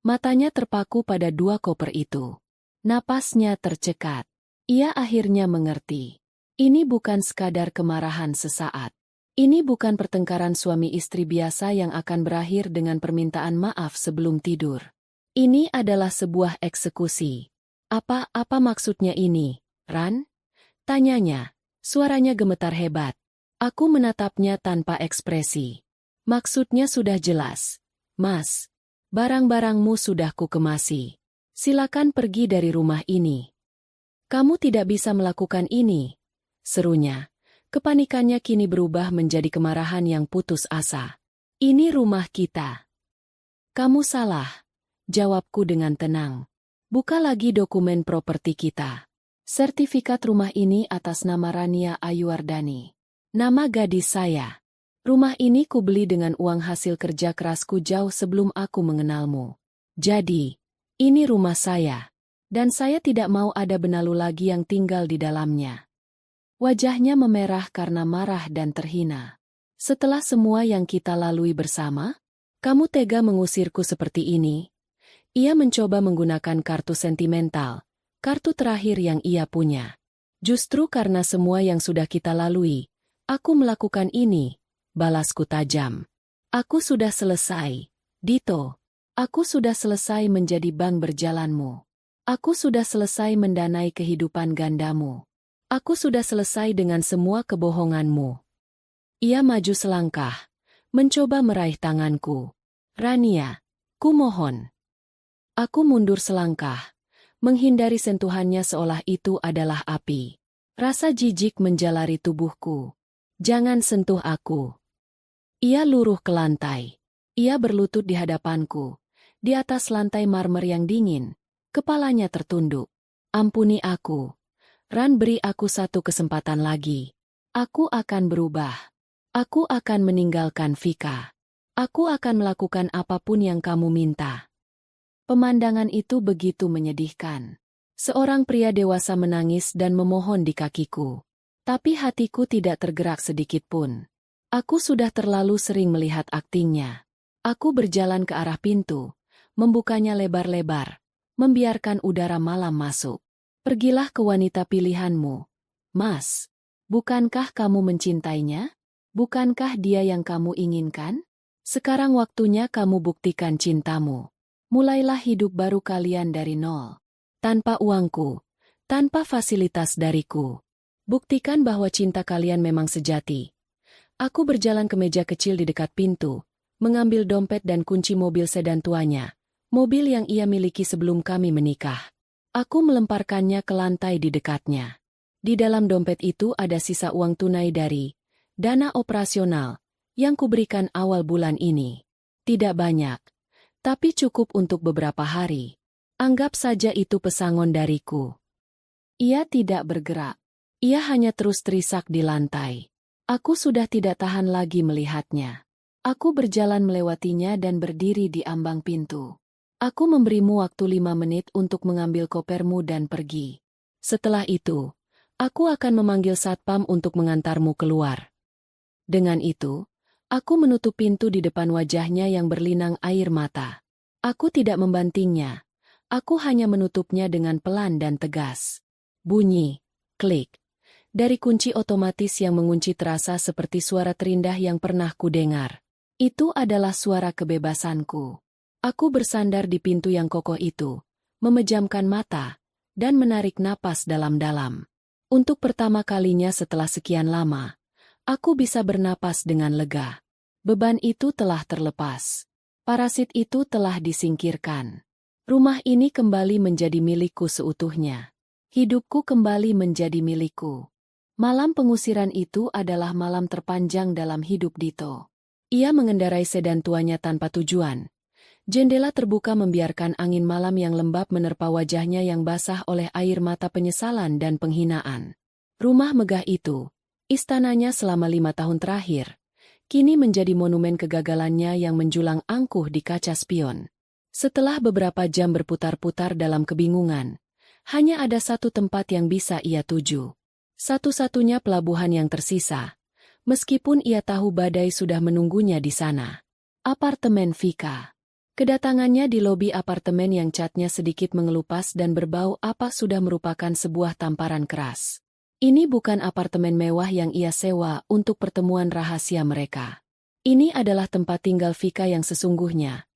Matanya terpaku pada dua koper itu. Napasnya tercekat. Ia akhirnya mengerti. Ini bukan sekadar kemarahan sesaat. Ini bukan pertengkaran suami istri biasa yang akan berakhir dengan permintaan maaf sebelum tidur. Ini adalah sebuah eksekusi. Apa maksudnya ini, Ran? Tanyanya. Suaranya gemetar hebat. Aku menatapnya tanpa ekspresi. Maksudnya sudah jelas. Mas, barang-barangmu sudah kukemasi. Silakan pergi dari rumah ini. Kamu tidak bisa melakukan ini, serunya. Kepanikannya kini berubah menjadi kemarahan yang putus asa. Ini rumah kita. Kamu salah, jawabku dengan tenang. Buka lagi dokumen properti kita. Sertifikat rumah ini atas nama Rania Ayuwardani. Nama gadis saya. Rumah ini kubeli dengan uang hasil kerja kerasku jauh sebelum aku mengenalmu. Jadi, ini rumah saya. Dan saya tidak mau ada benalu lagi yang tinggal di dalamnya. Wajahnya memerah karena marah dan terhina. Setelah semua yang kita lalui bersama, kamu tega mengusirku seperti ini? Ia mencoba menggunakan kartu sentimental. Kartu terakhir yang ia punya. Justru karena semua yang sudah kita lalui, aku melakukan ini, balasku tajam. Aku sudah selesai, Dito. Aku sudah selesai menjadi bank berjalanmu. Aku sudah selesai mendanai kehidupan gandamu. Aku sudah selesai dengan semua kebohonganmu. Ia maju selangkah, mencoba meraih tanganku. Rania, kumohon. Aku mundur selangkah. Menghindari sentuhannya seolah itu adalah api. Rasa jijik menjalari tubuhku. Jangan sentuh aku. Ia luruh ke lantai. Ia berlutut di hadapanku. Di atas lantai marmer yang dingin. Kepalanya tertunduk. Ampuni aku. Ran, beri aku satu kesempatan lagi. Aku akan berubah. Aku akan meninggalkan Vika. Aku akan melakukan apapun yang kamu minta. Pemandangan itu begitu menyedihkan. Seorang pria dewasa menangis dan memohon di kakiku. Tapi hatiku tidak tergerak sedikit pun. Aku sudah terlalu sering melihat aktingnya. Aku berjalan ke arah pintu, membukanya lebar-lebar, membiarkan udara malam masuk. Pergilah ke wanita pilihanmu. Mas, bukankah kamu mencintainya? Bukankah dia yang kamu inginkan? Sekarang waktunya kamu buktikan cintamu. Mulailah hidup baru kalian dari nol. Tanpa uangku, tanpa fasilitas dariku. Buktikan bahwa cinta kalian memang sejati. Aku berjalan ke meja kecil di dekat pintu, mengambil dompet dan kunci mobil sedan tuanya, mobil yang ia miliki sebelum kami menikah. Aku melemparkannya ke lantai di dekatnya. Di dalam dompet itu ada sisa uang tunai dari dana operasional yang kuberikan awal bulan ini. Tidak banyak. Tapi cukup untuk beberapa hari. Anggap saja itu pesangon dariku. Ia tidak bergerak. Ia hanya terus terisak di lantai. Aku sudah tidak tahan lagi melihatnya. Aku berjalan melewatinya dan berdiri di ambang pintu. Aku memberimu waktu 5 menit untuk mengambil kopermu dan pergi. Setelah itu, aku akan memanggil satpam untuk mengantarmu keluar. Dengan itu, aku menutup pintu di depan wajahnya yang berlinang air mata. Aku tidak membantingnya. Aku hanya menutupnya dengan pelan dan tegas. Bunyi, klik. Dari kunci otomatis yang mengunci terasa seperti suara terindah yang pernah kudengar. Itu adalah suara kebebasanku. Aku bersandar di pintu yang kokoh itu, memejamkan mata, dan menarik napas dalam-dalam. Untuk pertama kalinya setelah sekian lama, aku bisa bernapas dengan lega. Beban itu telah terlepas. Parasit itu telah disingkirkan. Rumah ini kembali menjadi milikku seutuhnya. Hidupku kembali menjadi milikku. Malam pengusiran itu adalah malam terpanjang dalam hidup Dito. Ia mengendarai sedan tuanya tanpa tujuan. Jendela terbuka membiarkan angin malam yang lembab menerpa wajahnya yang basah oleh air mata penyesalan dan penghinaan. Rumah megah itu, istananya selama 5 tahun terakhir, kini menjadi monumen kegagalannya yang menjulang angkuh di kaca spion. Setelah beberapa jam berputar-putar dalam kebingungan, hanya ada satu tempat yang bisa ia tuju. Satu-satunya pelabuhan yang tersisa, meskipun ia tahu badai sudah menunggunya di sana. Apartemen Vika. Kedatangannya di lobi apartemen yang catnya sedikit mengelupas dan berbau apa sudah merupakan sebuah tamparan keras. Ini bukan apartemen mewah yang ia sewa untuk pertemuan rahasia mereka. Ini adalah tempat tinggal Vika yang sesungguhnya.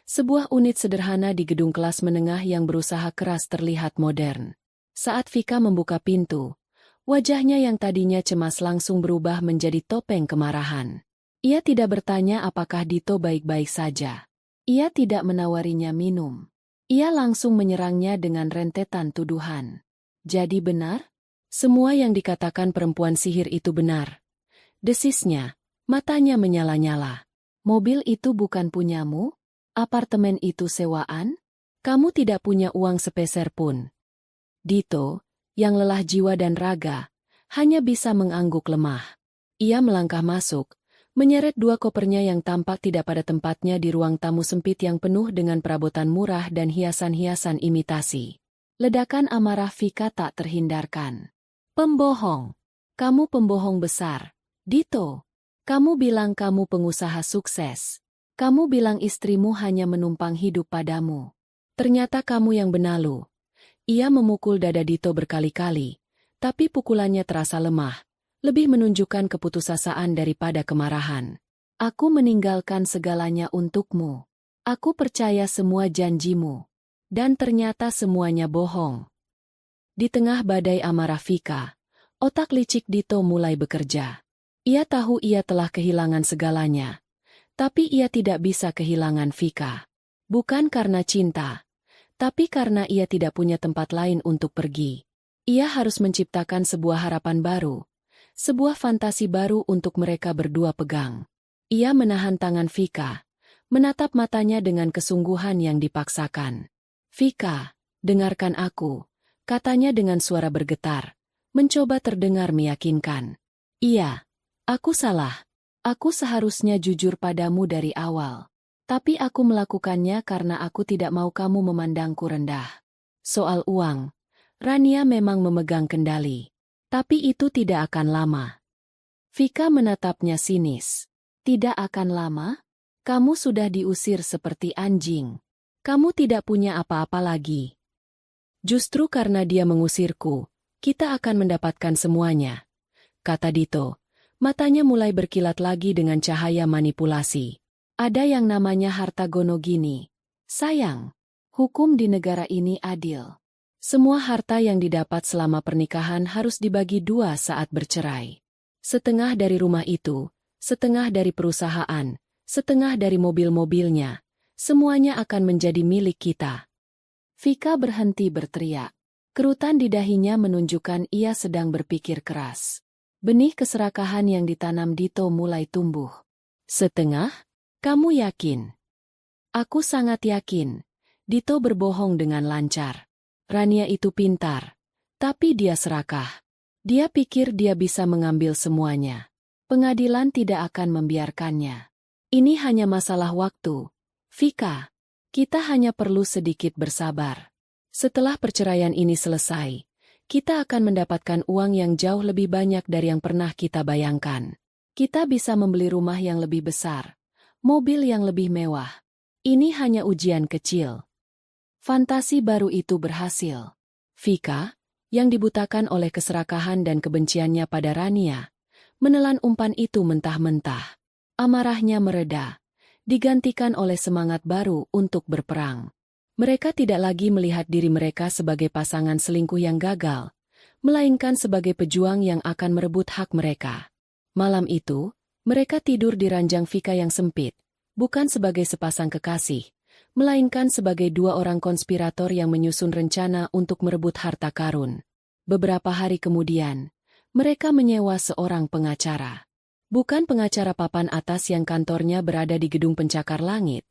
Sebuah unit sederhana di gedung kelas menengah yang berusaha keras terlihat modern. Saat Vika membuka pintu, wajahnya yang tadinya cemas langsung berubah menjadi topeng kemarahan. Ia tidak bertanya apakah Dito baik-baik saja. Ia tidak menawarinya minum. Ia langsung menyerangnya dengan rentetan tuduhan. Jadi benar? Semua yang dikatakan perempuan sihir itu benar. Desisnya, matanya menyala-nyala. Mobil itu bukan punyamu? Apartemen itu sewaan? Kamu tidak punya uang sepeser pun. Dito, yang lelah jiwa dan raga, hanya bisa mengangguk lemah. Ia melangkah masuk, menyeret 2 kopernya yang tampak tidak pada tempatnya di ruang tamu sempit yang penuh dengan perabotan murah dan hiasan-hiasan imitasi. Ledakan amarah Vika tak terhindarkan. Pembohong. Kamu pembohong besar. Dito. Kamu bilang kamu pengusaha sukses. Kamu bilang istrimu hanya menumpang hidup padamu. Ternyata kamu yang benalu. Ia memukul dada Dito berkali-kali, tapi pukulannya terasa lemah, lebih menunjukkan keputusasaan daripada kemarahan. Aku meninggalkan segalanya untukmu. Aku percaya semua janjimu. Dan ternyata semuanya bohong. Di tengah badai amarah Vika, otak licik Dito mulai bekerja. Ia tahu ia telah kehilangan segalanya, tapi ia tidak bisa kehilangan Vika. Bukan karena cinta, tapi karena ia tidak punya tempat lain untuk pergi. Ia harus menciptakan sebuah harapan baru, sebuah fantasi baru untuk mereka berdua pegang. Ia menahan tangan Vika, menatap matanya dengan kesungguhan yang dipaksakan. Vika, dengarkan aku, katanya dengan suara bergetar, mencoba terdengar meyakinkan. Iya, aku salah. Aku seharusnya jujur padamu dari awal. Tapi aku melakukannya karena aku tidak mau kamu memandangku rendah. Soal uang, Rania memang memegang kendali. Tapi itu tidak akan lama. Vika menatapnya sinis. Tidak akan lama? Kamu sudah diusir seperti anjing. Kamu tidak punya apa-apa lagi. Justru karena dia mengusirku, kita akan mendapatkan semuanya, kata Dito. Matanya mulai berkilat lagi dengan cahaya manipulasi. Ada yang namanya harta gono gini. Sayang, hukum di negara ini adil. Semua harta yang didapat selama pernikahan harus dibagi 2 saat bercerai. Setengah dari rumah itu, setengah dari perusahaan, setengah dari mobil-mobilnya, semuanya akan menjadi milik kita. Vika berhenti berteriak. Kerutan di dahinya menunjukkan ia sedang berpikir keras. Benih keserakahan yang ditanam Dito mulai tumbuh. Setengah? Kamu yakin? Aku sangat yakin. Dito berbohong dengan lancar. Rania itu pintar. Tapi dia serakah. Dia pikir dia bisa mengambil semuanya. Pengadilan tidak akan membiarkannya. Ini hanya masalah waktu. Vika, kita hanya perlu sedikit bersabar. Setelah perceraian ini selesai, kita akan mendapatkan uang yang jauh lebih banyak dari yang pernah kita bayangkan. Kita bisa membeli rumah yang lebih besar, mobil yang lebih mewah. Ini hanya ujian kecil. Fantasi baru itu berhasil. Vika, yang dibutakan oleh keserakahan dan kebenciannya pada Rania, menelan umpan itu mentah-mentah. Amarahnya mereda, digantikan oleh semangat baru untuk berperang. Mereka tidak lagi melihat diri mereka sebagai pasangan selingkuh yang gagal, melainkan sebagai pejuang yang akan merebut hak mereka. Malam itu, mereka tidur di ranjang Vika yang sempit, bukan sebagai sepasang kekasih, melainkan sebagai dua orang konspirator yang menyusun rencana untuk merebut harta karun. Beberapa hari kemudian, mereka menyewa seorang pengacara. Bukan pengacara papan atas yang kantornya berada di gedung pencakar langit,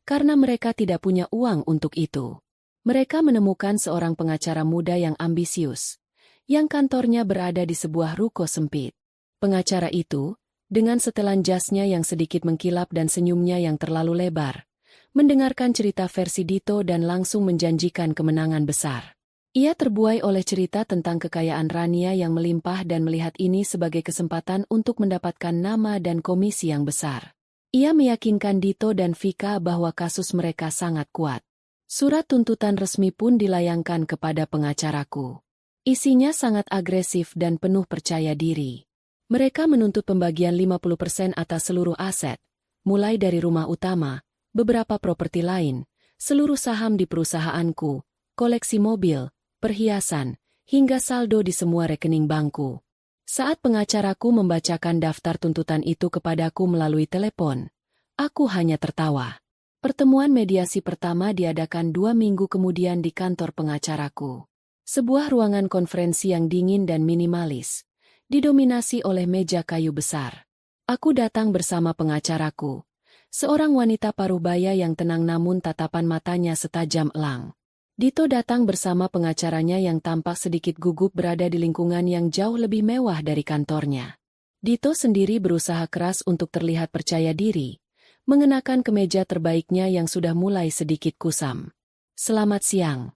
karena mereka tidak punya uang untuk itu. Mereka menemukan seorang pengacara muda yang ambisius, yang kantornya berada di sebuah ruko sempit. Pengacara itu, dengan setelan jasnya yang sedikit mengkilap dan senyumnya yang terlalu lebar, mendengarkan cerita versi Dito dan langsung menjanjikan kemenangan besar. Ia terbuai oleh cerita tentang kekayaan Rania yang melimpah dan melihat ini sebagai kesempatan untuk mendapatkan nama dan komisi yang besar. Ia meyakinkan Dito dan Vika bahwa kasus mereka sangat kuat. Surat tuntutan resmi pun dilayangkan kepada pengacaraku. Isinya sangat agresif dan penuh percaya diri. Mereka menuntut pembagian 50% atas seluruh aset, mulai dari rumah utama, beberapa properti lain, seluruh saham di perusahaanku, koleksi mobil, perhiasan, hingga saldo di semua rekening bankku. Saat pengacaraku membacakan daftar tuntutan itu kepadaku melalui telepon, aku hanya tertawa. Pertemuan mediasi pertama diadakan 2 minggu kemudian di kantor pengacaraku. Sebuah ruangan konferensi yang dingin dan minimalis, didominasi oleh meja kayu besar. Aku datang bersama pengacaraku, seorang wanita parubaya yang tenang namun tatapan matanya setajam elang. Dito datang bersama pengacaranya yang tampak sedikit gugup berada di lingkungan yang jauh lebih mewah dari kantornya. Dito sendiri berusaha keras untuk terlihat percaya diri, mengenakan kemeja terbaiknya yang sudah mulai sedikit kusam. Selamat siang.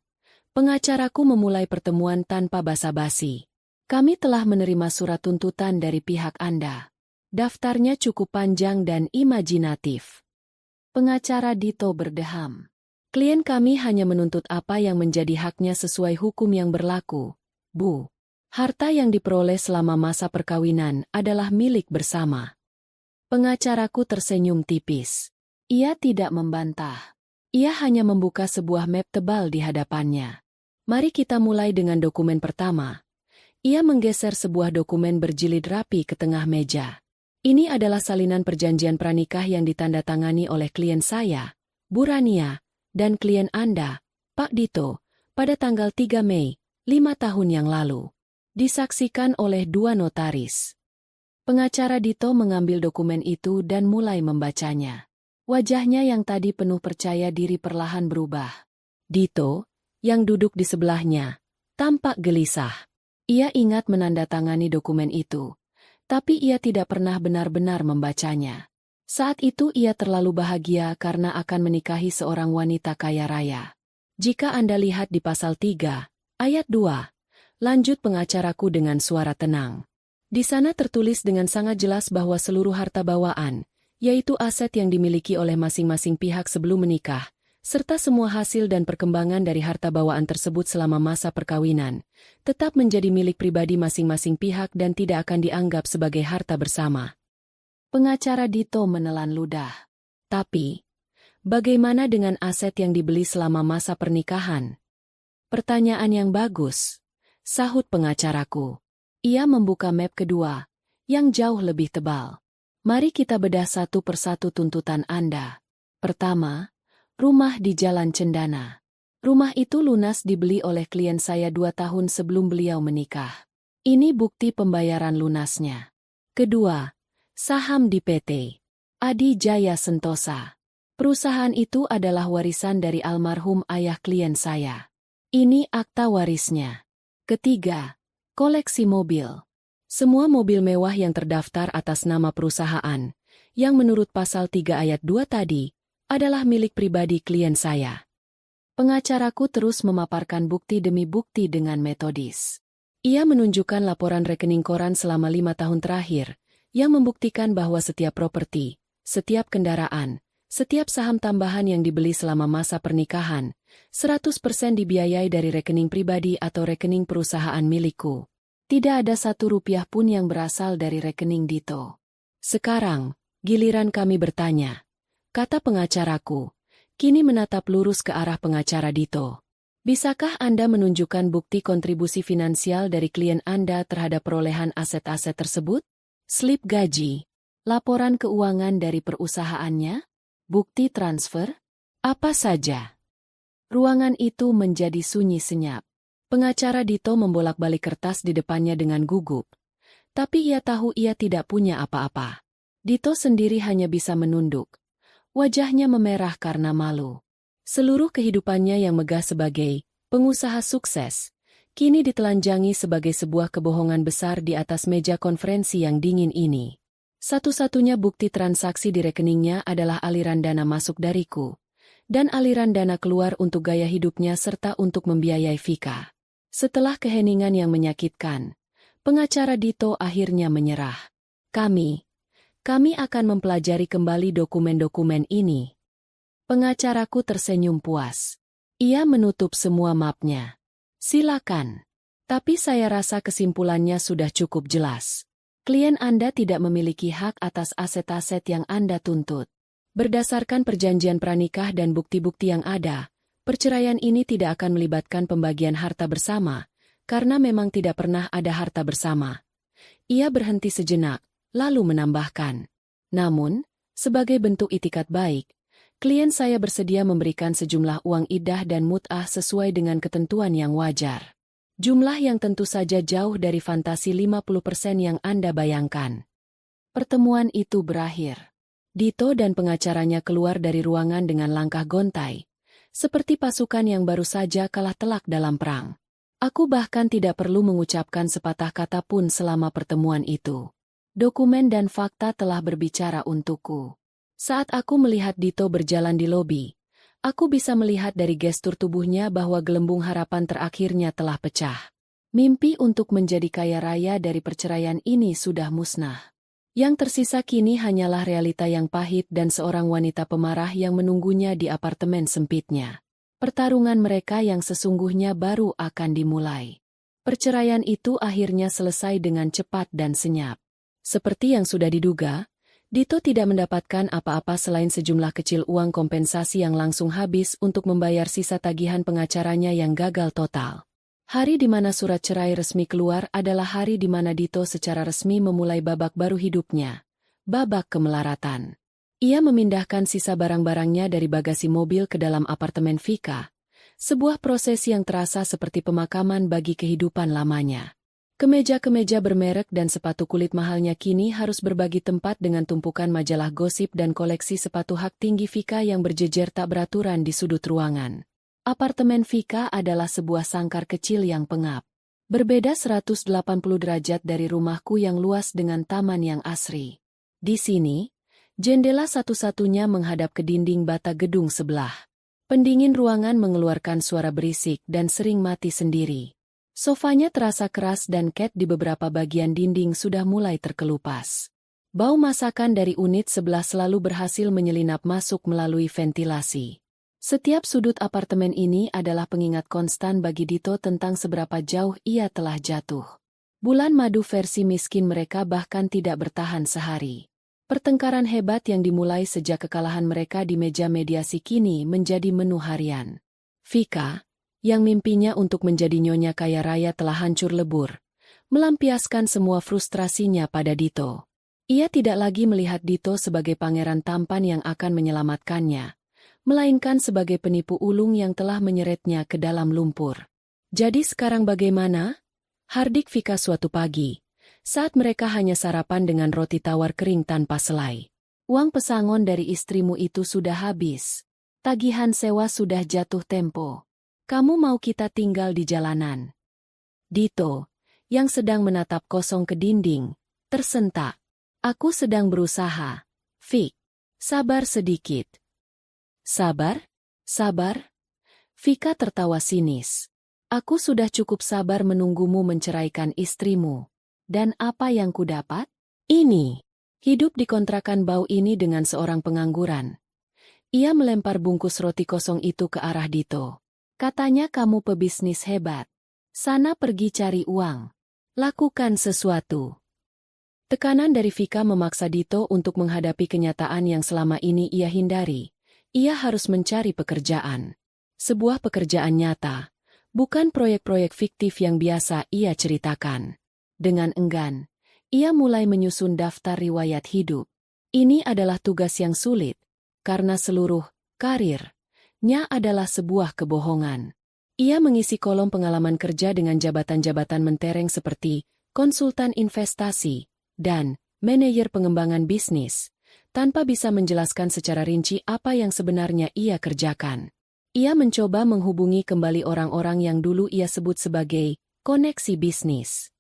Pengacaraku memulai pertemuan tanpa basa-basi. Kami telah menerima surat tuntutan dari pihak Anda. Daftarnya cukup panjang dan imajinatif. Pengacara Dito berdeham. Klien kami hanya menuntut apa yang menjadi haknya sesuai hukum yang berlaku, Bu. Harta yang diperoleh selama masa perkawinan adalah milik bersama. Pengacaraku tersenyum tipis. Ia tidak membantah. Ia hanya membuka sebuah map tebal di hadapannya. Mari kita mulai dengan dokumen pertama. Ia menggeser sebuah dokumen berjilid rapi ke tengah meja. Ini adalah salinan perjanjian pranikah yang ditandatangani oleh klien saya, Bu Rania, dan klien Anda, Pak Dito, pada tanggal 3 Mei, 5 tahun yang lalu. Disaksikan oleh 2 notaris. Pengacara Dito mengambil dokumen itu dan mulai membacanya. Wajahnya yang tadi penuh percaya diri perlahan berubah. Dito, yang duduk di sebelahnya, tampak gelisah. Ia ingat menandatangani dokumen itu, tapi ia tidak pernah benar-benar membacanya. Saat itu ia terlalu bahagia karena akan menikahi seorang wanita kaya raya. Jika Anda lihat di pasal 3, ayat 2, lanjut pengacaraku dengan suara tenang. Di sana tertulis dengan sangat jelas bahwa seluruh harta bawaan, yaitu aset yang dimiliki oleh masing-masing pihak sebelum menikah, serta semua hasil dan perkembangan dari harta bawaan tersebut selama masa perkawinan, tetap menjadi milik pribadi masing-masing pihak dan tidak akan dianggap sebagai harta bersama. Pengacara Dito menelan ludah. Tapi, bagaimana dengan aset yang dibeli selama masa pernikahan? Pertanyaan yang bagus, sahut pengacaraku. Ia membuka map kedua, yang jauh lebih tebal. Mari kita bedah satu persatu tuntutan Anda. Pertama, rumah di Jalan Cendana. Rumah itu lunas dibeli oleh klien saya 2 tahun sebelum beliau menikah. Ini bukti pembayaran lunasnya. Kedua, saham di PT Adi Jaya Sentosa. Perusahaan itu adalah warisan dari almarhum ayah klien saya. Ini akta warisnya. Ketiga, koleksi mobil. Semua mobil mewah yang terdaftar atas nama perusahaan, yang menurut pasal 3 ayat 2 tadi, adalah milik pribadi klien saya. Pengacaraku terus memaparkan bukti demi bukti dengan metodis. Ia menunjukkan laporan rekening koran selama 5 tahun terakhir, yang membuktikan bahwa setiap properti, setiap kendaraan, Setiap saham tambahan yang dibeli selama masa pernikahan, 100% dibiayai dari rekening pribadi atau rekening perusahaan milikku. Tidak ada Rp1 pun yang berasal dari rekening Dito. Sekarang, giliran kami bertanya, kata pengacaraku, kini menatap lurus ke arah pengacara Dito. Bisakah Anda menunjukkan bukti kontribusi finansial dari klien Anda terhadap perolehan aset-aset tersebut? Slip gaji, laporan keuangan dari perusahaannya, bukti transfer, apa saja. Ruangan itu menjadi sunyi senyap. Pengacara Dito membolak-balik kertas di depannya dengan gugup. Tapi ia tahu ia tidak punya apa-apa. Dito sendiri hanya bisa menunduk. Wajahnya memerah karena malu. Seluruh kehidupannya yang megah sebagai pengusaha sukses, kini ditelanjangi sebagai sebuah kebohongan besar di atas meja konferensi yang dingin ini. Satu-satunya bukti transaksi di rekeningnya adalah aliran dana masuk dariku, dan aliran dana keluar untuk gaya hidupnya serta untuk membiayai Vika. Setelah keheningan yang menyakitkan, pengacara Dito akhirnya menyerah. Kami akan mempelajari kembali dokumen-dokumen ini. Pengacaraku tersenyum puas. Ia menutup semua mapnya. Silakan. Tapi saya rasa kesimpulannya sudah cukup jelas. Klien Anda tidak memiliki hak atas aset-aset yang Anda tuntut. Berdasarkan perjanjian pranikah dan bukti-bukti yang ada, perceraian ini tidak akan melibatkan pembagian harta bersama, karena memang tidak pernah ada harta bersama. Ia berhenti sejenak, lalu menambahkan. Namun, sebagai bentuk itikat baik, klien saya bersedia memberikan sejumlah uang iddah dan mut'ah sesuai dengan ketentuan yang wajar. Jumlah yang tentu saja jauh dari fantasi 50% yang Anda bayangkan. Pertemuan itu berakhir. Dito dan pengacaranya keluar dari ruangan dengan langkah gontai, seperti pasukan yang baru saja kalah telak dalam perang. Aku bahkan tidak perlu mengucapkan sepatah kata pun selama pertemuan itu. Dokumen dan fakta telah berbicara untukku. Saat aku melihat Dito berjalan di lobi, aku bisa melihat dari gestur tubuhnya bahwa gelembung harapan terakhirnya telah pecah. Mimpi untuk menjadi kaya raya dari perceraian ini sudah musnah. Yang tersisa kini hanyalah realita yang pahit dan seorang wanita pemarah yang menunggunya di apartemen sempitnya. Pertarungan mereka yang sesungguhnya baru akan dimulai. Perceraian itu akhirnya selesai dengan cepat dan senyap. Seperti yang sudah diduga, Dito tidak mendapatkan apa-apa selain sejumlah kecil uang kompensasi yang langsung habis untuk membayar sisa tagihan pengacaranya yang gagal total. Hari di mana surat cerai resmi keluar adalah hari di mana Dito secara resmi memulai babak baru hidupnya, babak kemelaratan. Ia memindahkan sisa barang-barangnya dari bagasi mobil ke dalam apartemen Vika, sebuah proses yang terasa seperti pemakaman bagi kehidupan lamanya. Kemeja-kemeja bermerek dan sepatu kulit mahalnya kini harus berbagi tempat dengan tumpukan majalah gosip dan koleksi sepatu hak tinggi Vika yang berjejer tak beraturan di sudut ruangan. Apartemen Vika adalah sebuah sangkar kecil yang pengap. Berbeda 180 derajat dari rumahku yang luas dengan taman yang asri. Di sini, jendela satu-satunya menghadap ke dinding bata gedung sebelah. Pendingin ruangan mengeluarkan suara berisik dan sering mati sendiri. Sofanya terasa keras dan cat di beberapa bagian dinding sudah mulai terkelupas. Bau masakan dari unit sebelah selalu berhasil menyelinap masuk melalui ventilasi. Setiap sudut apartemen ini adalah pengingat konstan bagi Dito tentang seberapa jauh ia telah jatuh. Bulan madu versi miskin mereka bahkan tidak bertahan sehari. Pertengkaran hebat yang dimulai sejak kekalahan mereka di meja mediasi kini menjadi menu harian. Vika, yang mimpinya untuk menjadi nyonya kaya raya telah hancur lebur, melampiaskan semua frustrasinya pada Dito. Ia tidak lagi melihat Dito sebagai pangeran tampan yang akan menyelamatkannya, melainkan sebagai penipu ulung yang telah menyeretnya ke dalam lumpur. Jadi sekarang bagaimana? Hardik Vika suatu pagi, saat mereka hanya sarapan dengan roti tawar kering tanpa selai. Uang pesangon dari istrimu itu sudah habis. Tagihan sewa sudah jatuh tempo. Kamu mau kita tinggal di jalanan? Dito, yang sedang menatap kosong ke dinding, tersentak. Aku sedang berusaha. Vik, sabar sedikit. Sabar? Sabar? Vika tertawa sinis. Aku sudah cukup sabar menunggumu menceraikan istrimu. Dan apa yang kudapat? Ini. Hidup di kontrakan bau ini dengan seorang pengangguran. Ia melempar bungkus roti kosong itu ke arah Dito. Katanya kamu pebisnis hebat. Sana pergi cari uang. Lakukan sesuatu. Tekanan dari Vika memaksa Dito untuk menghadapi kenyataan yang selama ini ia hindari. Ia harus mencari pekerjaan. Sebuah pekerjaan nyata, bukan proyek-proyek fiktif yang biasa ia ceritakan. Dengan enggan, ia mulai menyusun daftar riwayat hidup. Ini adalah tugas yang sulit, karena seluruh karirnya adalah sebuah kebohongan. Ia mengisi kolom pengalaman kerja dengan jabatan-jabatan mentereng seperti konsultan investasi dan manajer pengembangan bisnis, tanpa bisa menjelaskan secara rinci apa yang sebenarnya ia kerjakan. Ia mencoba menghubungi kembali orang-orang yang dulu ia sebut sebagai koneksi bisnis.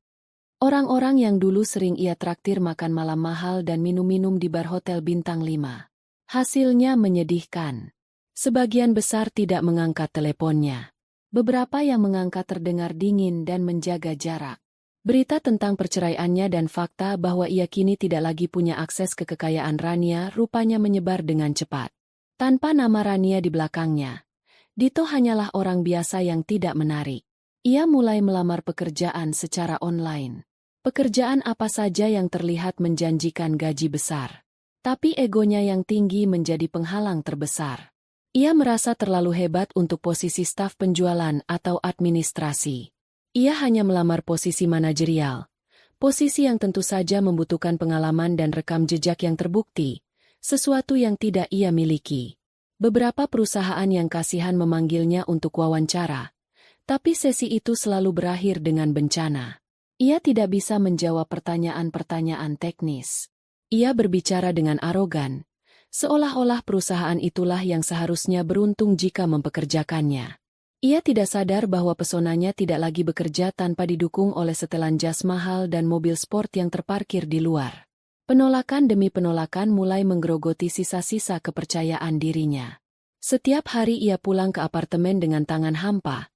Orang-orang yang dulu sering ia traktir makan malam mahal dan minum-minum di bar hotel bintang 5. Hasilnya menyedihkan. Sebagian besar tidak mengangkat teleponnya. Beberapa yang mengangkat terdengar dingin dan menjaga jarak. Berita tentang perceraiannya dan fakta bahwa ia kini tidak lagi punya akses ke kekayaan Rania rupanya menyebar dengan cepat. Tanpa nama Rania di belakangnya, Dito hanyalah orang biasa yang tidak menarik. Ia mulai melamar pekerjaan secara online. Pekerjaan apa saja yang terlihat menjanjikan gaji besar. Tapi egonya yang tinggi menjadi penghalang terbesar. Ia merasa terlalu hebat untuk posisi staf penjualan atau administrasi. Ia hanya melamar posisi manajerial, posisi yang tentu saja membutuhkan pengalaman dan rekam jejak yang terbukti, sesuatu yang tidak ia miliki. Beberapa perusahaan yang kasihan memanggilnya untuk wawancara, tapi sesi itu selalu berakhir dengan bencana. Ia tidak bisa menjawab pertanyaan-pertanyaan teknis. Ia berbicara dengan arogan, seolah-olah perusahaan itulah yang seharusnya beruntung jika mempekerjakannya. Ia tidak sadar bahwa pesonanya tidak lagi bekerja tanpa didukung oleh setelan jas mahal dan mobil sport yang terparkir di luar. Penolakan demi penolakan mulai menggerogoti sisa-sisa kepercayaan dirinya. Setiap hari ia pulang ke apartemen dengan tangan hampa,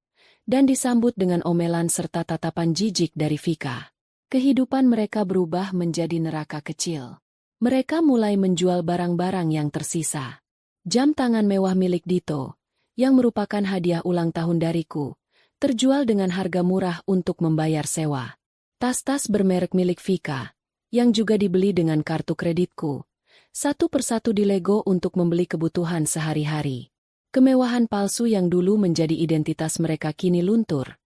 dan disambut dengan omelan serta tatapan jijik dari Vika. Kehidupan mereka berubah menjadi neraka kecil. Mereka mulai menjual barang-barang yang tersisa. Jam tangan mewah milik Dito, yang merupakan hadiah ulang tahun dariku, terjual dengan harga murah untuk membayar sewa. Tas-tas bermerek milik Vika, yang juga dibeli dengan kartu kreditku, satu persatu dilego untuk membeli kebutuhan sehari-hari. Kemewahan palsu yang dulu menjadi identitas mereka kini luntur,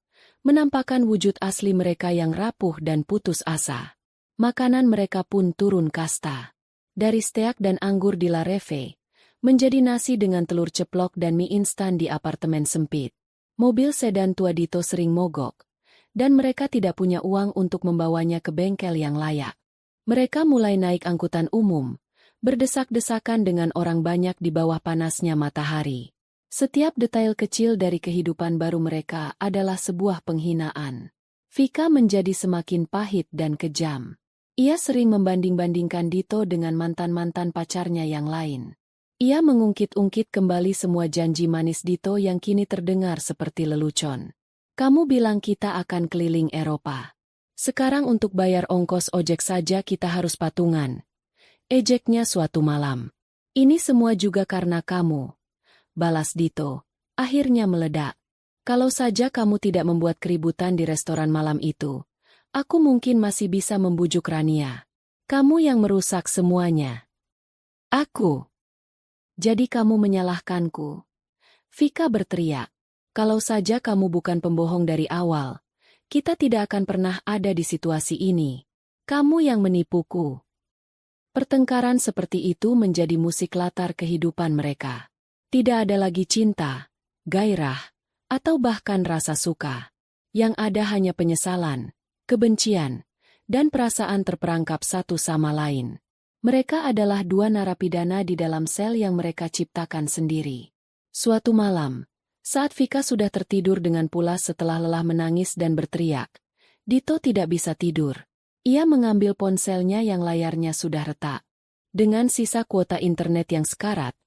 menampakkan wujud asli mereka yang rapuh dan putus asa. Makanan mereka pun turun kasta. Dari steak dan anggur di La Reve, menjadi nasi dengan telur ceplok dan mie instan di apartemen sempit. Mobil sedan tua Dito sering mogok, dan mereka tidak punya uang untuk membawanya ke bengkel yang layak. Mereka mulai naik angkutan umum, berdesak-desakan dengan orang banyak di bawah panasnya matahari. Setiap detail kecil dari kehidupan baru mereka adalah sebuah penghinaan. Vika menjadi semakin pahit dan kejam. Ia sering membanding-bandingkan Dito dengan mantan-mantan pacarnya yang lain. Ia mengungkit-ungkit kembali semua janji manis Dito yang kini terdengar seperti lelucon. Kamu bilang kita akan keliling Eropa. Sekarang untuk bayar ongkos ojek saja kita harus patungan. Ejeknya suatu malam. Ini semua juga karena kamu. Balas Dito. Akhirnya meledak. Kalau saja kamu tidak membuat keributan di restoran malam itu, aku mungkin masih bisa membujuk Rania. Kamu yang merusak semuanya. Aku. Jadi kamu menyalahkanku. Vika berteriak. Kalau saja kamu bukan pembohong dari awal, kita tidak akan pernah ada di situasi ini. Kamu yang menipuku. Pertengkaran seperti itu menjadi musik latar kehidupan mereka. Tidak ada lagi cinta, gairah, atau bahkan rasa suka. Yang ada hanya penyesalan, kebencian, dan perasaan terperangkap satu sama lain. Mereka adalah dua narapidana di dalam sel yang mereka ciptakan sendiri. Suatu malam, saat Vika sudah tertidur dengan pulas setelah lelah menangis dan berteriak, Dito tidak bisa tidur. Ia mengambil ponselnya yang layarnya sudah retak. Dengan sisa kuota internet yang sekarat,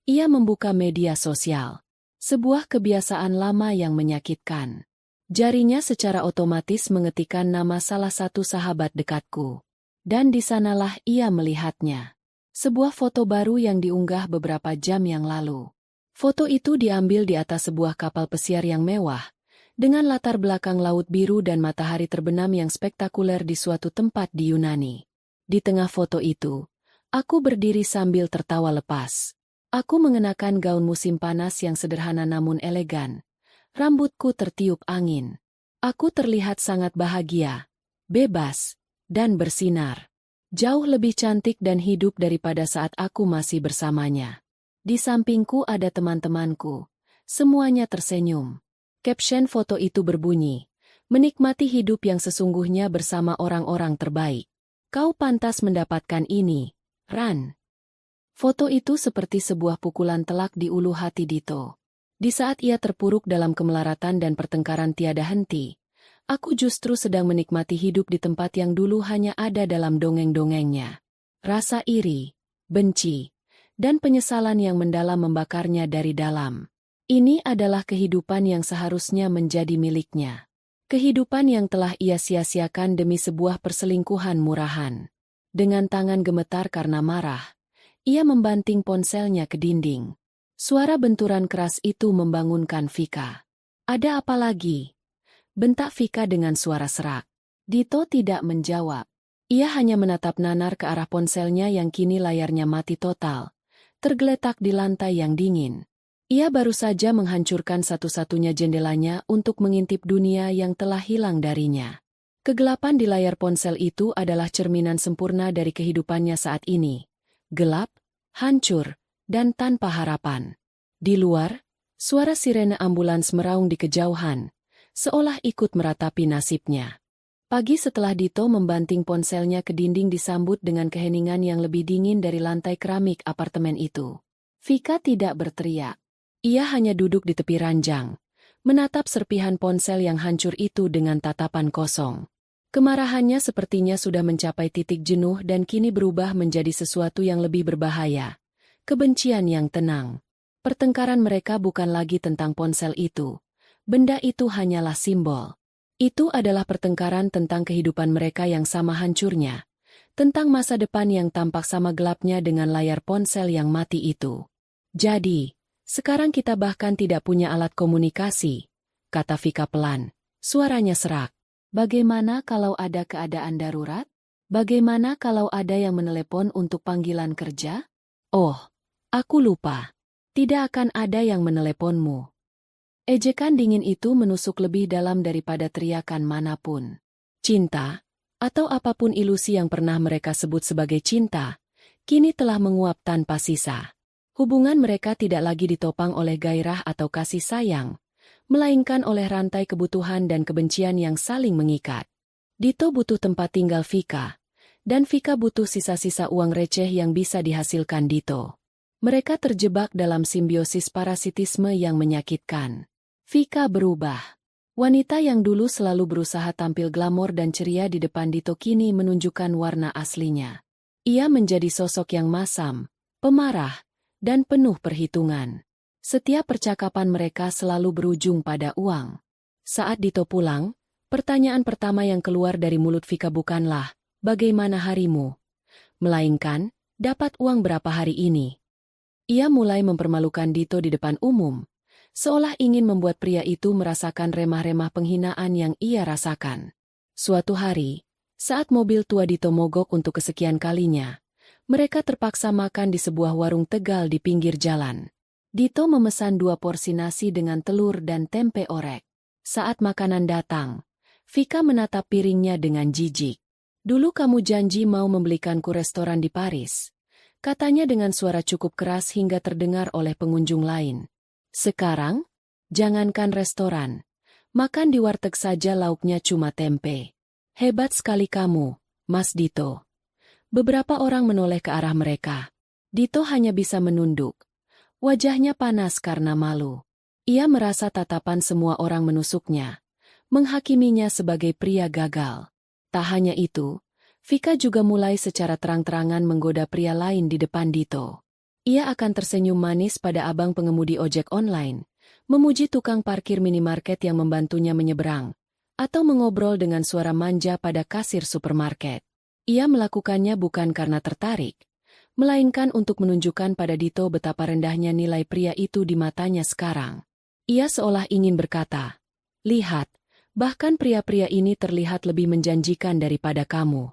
ia membuka media sosial. Sebuah kebiasaan lama yang menyakitkan. Jarinya secara otomatis mengetikkan nama salah satu sahabat dekatku. Dan di sanalah ia melihatnya. Sebuah foto baru yang diunggah beberapa jam yang lalu. Foto itu diambil di atas sebuah kapal pesiar yang mewah, dengan latar belakang laut biru dan matahari terbenam yang spektakuler di suatu tempat di Yunani. Di tengah foto itu, aku berdiri sambil tertawa lepas. Aku mengenakan gaun musim panas yang sederhana namun elegan. Rambutku tertiup angin. Aku terlihat sangat bahagia, bebas, dan bersinar. Jauh lebih cantik dan hidup daripada saat aku masih bersamanya. Di sampingku ada teman-temanku. Semuanya tersenyum. Caption foto itu berbunyi, "Menikmati hidup yang sesungguhnya bersama orang-orang terbaik. Kau pantas mendapatkan ini, Ran." Foto itu seperti sebuah pukulan telak di ulu hati Dito. Di saat ia terpuruk dalam kemelaratan dan pertengkaran tiada henti, aku justru sedang menikmati hidup di tempat yang dulu hanya ada dalam dongeng-dongengnya. Rasa iri, benci, dan penyesalan yang mendalam membakarnya dari dalam. Ini adalah kehidupan yang seharusnya menjadi miliknya. Kehidupan yang telah ia sia-siakan demi sebuah perselingkuhan murahan. Dengan tangan gemetar karena marah, ia membanting ponselnya ke dinding. Suara benturan keras itu membangunkan Vika. "Ada apa lagi?" bentak Vika dengan suara serak. Dito tidak menjawab. Ia hanya menatap nanar ke arah ponselnya yang kini layarnya mati total, tergeletak di lantai yang dingin. Ia baru saja menghancurkan satu-satunya jendelanya untuk mengintip dunia yang telah hilang darinya. Kegelapan di layar ponsel itu adalah cerminan sempurna dari kehidupannya saat ini. Gelap, hancur, dan tanpa harapan. Di luar, suara sirene ambulans meraung di kejauhan, seolah ikut meratapi nasibnya. Pagi setelah Dito membanting ponselnya ke dinding disambut dengan keheningan yang lebih dingin dari lantai keramik apartemen itu. Vika tidak berteriak. Ia hanya duduk di tepi ranjang, menatap serpihan ponsel yang hancur itu dengan tatapan kosong. Kemarahannya sepertinya sudah mencapai titik jenuh dan kini berubah menjadi sesuatu yang lebih berbahaya. Kebencian yang tenang. Pertengkaran mereka bukan lagi tentang ponsel itu. Benda itu hanyalah simbol. Itu adalah pertengkaran tentang kehidupan mereka yang sama hancurnya. Tentang masa depan yang tampak sama gelapnya dengan layar ponsel yang mati itu. "Jadi, sekarang kita bahkan tidak punya alat komunikasi," kata Vika pelan. Suaranya serak. "Bagaimana kalau ada keadaan darurat? Bagaimana kalau ada yang menelepon untuk panggilan kerja?" "Oh, aku lupa. Tidak akan ada yang meneleponmu." Ejekan dingin itu menusuk lebih dalam daripada teriakan manapun. Cinta, atau apapun ilusi yang pernah mereka sebut sebagai cinta, kini telah menguap tanpa sisa. Hubungan mereka tidak lagi ditopang oleh gairah atau kasih sayang, melainkan oleh rantai kebutuhan dan kebencian yang saling mengikat. Dito butuh tempat tinggal Vika, dan Vika butuh sisa-sisa uang receh yang bisa dihasilkan Dito. Mereka terjebak dalam simbiosis parasitisme yang menyakitkan. Vika berubah. Wanita yang dulu selalu berusaha tampil glamor dan ceria di depan Dito kini menunjukkan warna aslinya. Ia menjadi sosok yang masam, pemarah, dan penuh perhitungan. Setiap percakapan mereka selalu berujung pada uang. Saat Dito pulang, pertanyaan pertama yang keluar dari mulut Vika bukanlah, "Bagaimana harimu?" melainkan, "Dapat uang berapa hari ini?" Ia mulai mempermalukan Dito di depan umum, seolah ingin membuat pria itu merasakan remah-remah penghinaan yang ia rasakan. Suatu hari, saat mobil tua Dito mogok untuk kesekian kalinya, mereka terpaksa makan di sebuah warung Tegal di pinggir jalan. Dito memesan 2 porsi nasi dengan telur dan tempe orek. Saat makanan datang, Vika menatap piringnya dengan jijik. "Dulu kamu janji mau membelikanku restoran di Paris," katanya dengan suara cukup keras hingga terdengar oleh pengunjung lain. "Sekarang, jangankan restoran, makan di warteg saja lauknya cuma tempe. Hebat sekali kamu, Mas Dito." Beberapa orang menoleh ke arah mereka. Dito hanya bisa menunduk. Wajahnya panas karena malu. Ia merasa tatapan semua orang menusuknya, menghakiminya sebagai pria gagal. Tak hanya itu, Vika juga mulai secara terang-terangan menggoda pria lain di depan Dito. Ia akan tersenyum manis pada abang pengemudi ojek online, memuji tukang parkir minimarket yang membantunya menyeberang, atau mengobrol dengan suara manja pada kasir supermarket. Ia melakukannya bukan karena tertarik, melainkan untuk menunjukkan pada Dito betapa rendahnya nilai pria itu di matanya sekarang. Ia seolah ingin berkata, "Lihat, bahkan pria-pria ini terlihat lebih menjanjikan daripada kamu."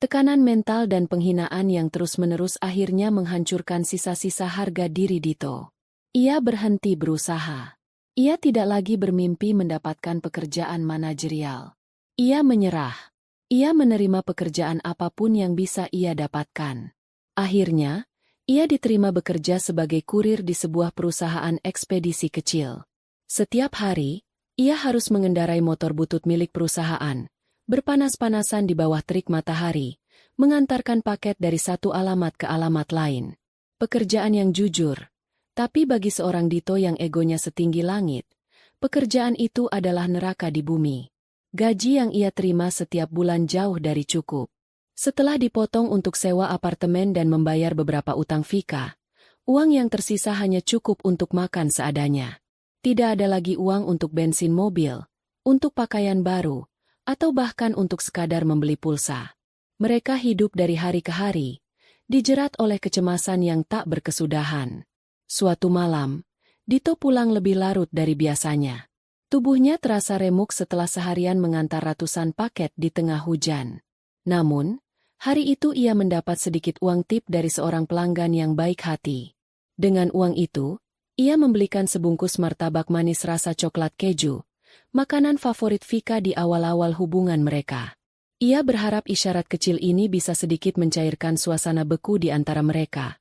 Tekanan mental dan penghinaan yang terus-menerus akhirnya menghancurkan sisa-sisa harga diri Dito. Ia berhenti berusaha. Ia tidak lagi bermimpi mendapatkan pekerjaan manajerial. Ia menyerah. Ia menerima pekerjaan apapun yang bisa ia dapatkan. Akhirnya, ia diterima bekerja sebagai kurir di sebuah perusahaan ekspedisi kecil. Setiap hari, ia harus mengendarai motor butut milik perusahaan, berpanas-panasan di bawah terik matahari, mengantarkan paket dari satu alamat ke alamat lain. Pekerjaan yang jujur, tapi bagi seorang Dito yang egonya setinggi langit, pekerjaan itu adalah neraka di bumi. Gaji yang ia terima setiap bulan jauh dari cukup. Setelah dipotong untuk sewa apartemen dan membayar beberapa utang Vika, uang yang tersisa hanya cukup untuk makan seadanya. Tidak ada lagi uang untuk bensin mobil, untuk pakaian baru, atau bahkan untuk sekadar membeli pulsa. Mereka hidup dari hari ke hari, dijerat oleh kecemasan yang tak berkesudahan. Suatu malam, Dito pulang lebih larut dari biasanya. Tubuhnya terasa remuk setelah seharian mengantar ratusan paket di tengah hujan. Namun, hari itu ia mendapat sedikit uang tip dari seorang pelanggan yang baik hati. Dengan uang itu, ia membelikan sebungkus martabak manis rasa coklat keju, makanan favorit Vika di awal-awal hubungan mereka. Ia berharap isyarat kecil ini bisa sedikit mencairkan suasana beku di antara mereka,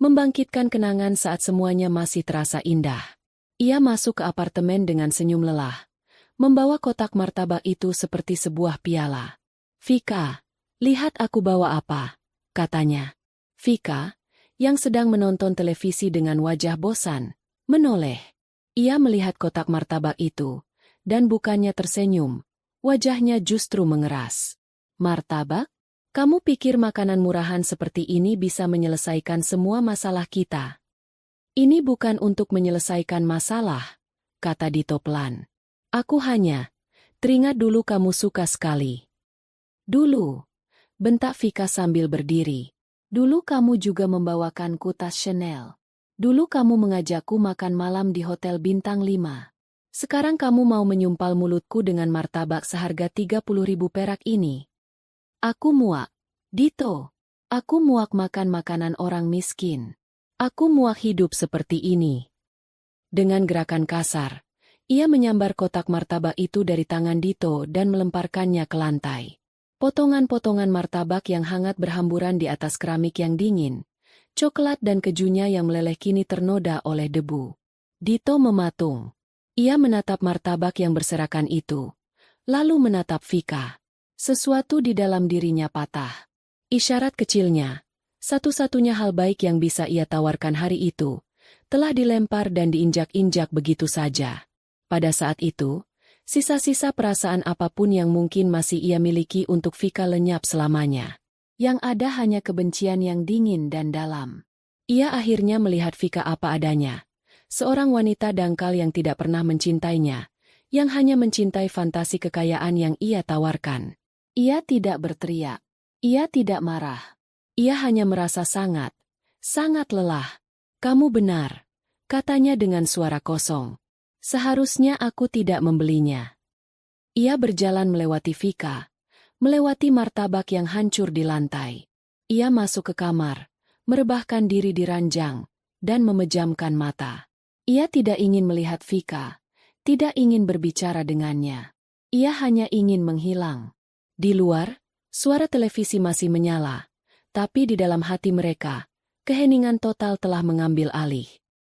membangkitkan kenangan saat semuanya masih terasa indah. Ia masuk ke apartemen dengan senyum lelah, membawa kotak martabak itu seperti sebuah piala. "Vika, lihat aku bawa apa," katanya. Vika, yang sedang menonton televisi dengan wajah bosan, menoleh. Ia melihat kotak martabak itu, dan bukannya tersenyum, wajahnya justru mengeras. "Martabak? Kamu pikir makanan murahan seperti ini bisa menyelesaikan semua masalah kita?" "Ini bukan untuk menyelesaikan masalah," kata Dito pelan. "Aku hanya, teringat dulu kamu suka sekali." "Dulu," bentak Vika sambil berdiri. "Dulu kamu juga membawakanku tas Chanel. Dulu kamu mengajakku makan malam di Hotel Bintang 5. Sekarang kamu mau menyumpal mulutku dengan martabak seharga 30.000 perak ini." "Aku muak, Dito. Aku muak makan makanan orang miskin. Aku muak hidup seperti ini." Dengan gerakan kasar, ia menyambar kotak martabak itu dari tangan Dito dan melemparkannya ke lantai. Potongan-potongan martabak yang hangat berhamburan di atas keramik yang dingin. Coklat dan kejunya yang meleleh kini ternoda oleh debu. Dito mematung. Ia menatap martabak yang berserakan itu, lalu menatap Vika. Sesuatu di dalam dirinya patah. Isyarat kecilnya, satu-satunya hal baik yang bisa ia tawarkan hari itu, telah dilempar dan diinjak-injak begitu saja. Pada saat itu, sisa-sisa perasaan apapun yang mungkin masih ia miliki untuk Vika lenyap selamanya. Yang ada hanya kebencian yang dingin dan dalam. Ia akhirnya melihat Vika apa adanya. Seorang wanita dangkal yang tidak pernah mencintainya, yang hanya mencintai fantasi kekayaan yang ia tawarkan. Ia tidak berteriak. Ia tidak marah. Ia hanya merasa sangat, sangat lelah. "Kamu benar," katanya dengan suara kosong. "Seharusnya aku tidak membelinya." Ia berjalan melewati Vika, melewati martabak yang hancur di lantai. Ia masuk ke kamar, merebahkan diri di ranjang, dan memejamkan mata. Ia tidak ingin melihat Vika, tidak ingin berbicara dengannya. Ia hanya ingin menghilang. Di luar, suara televisi masih menyala. Tapi di dalam hati mereka, keheningan total telah mengambil alih.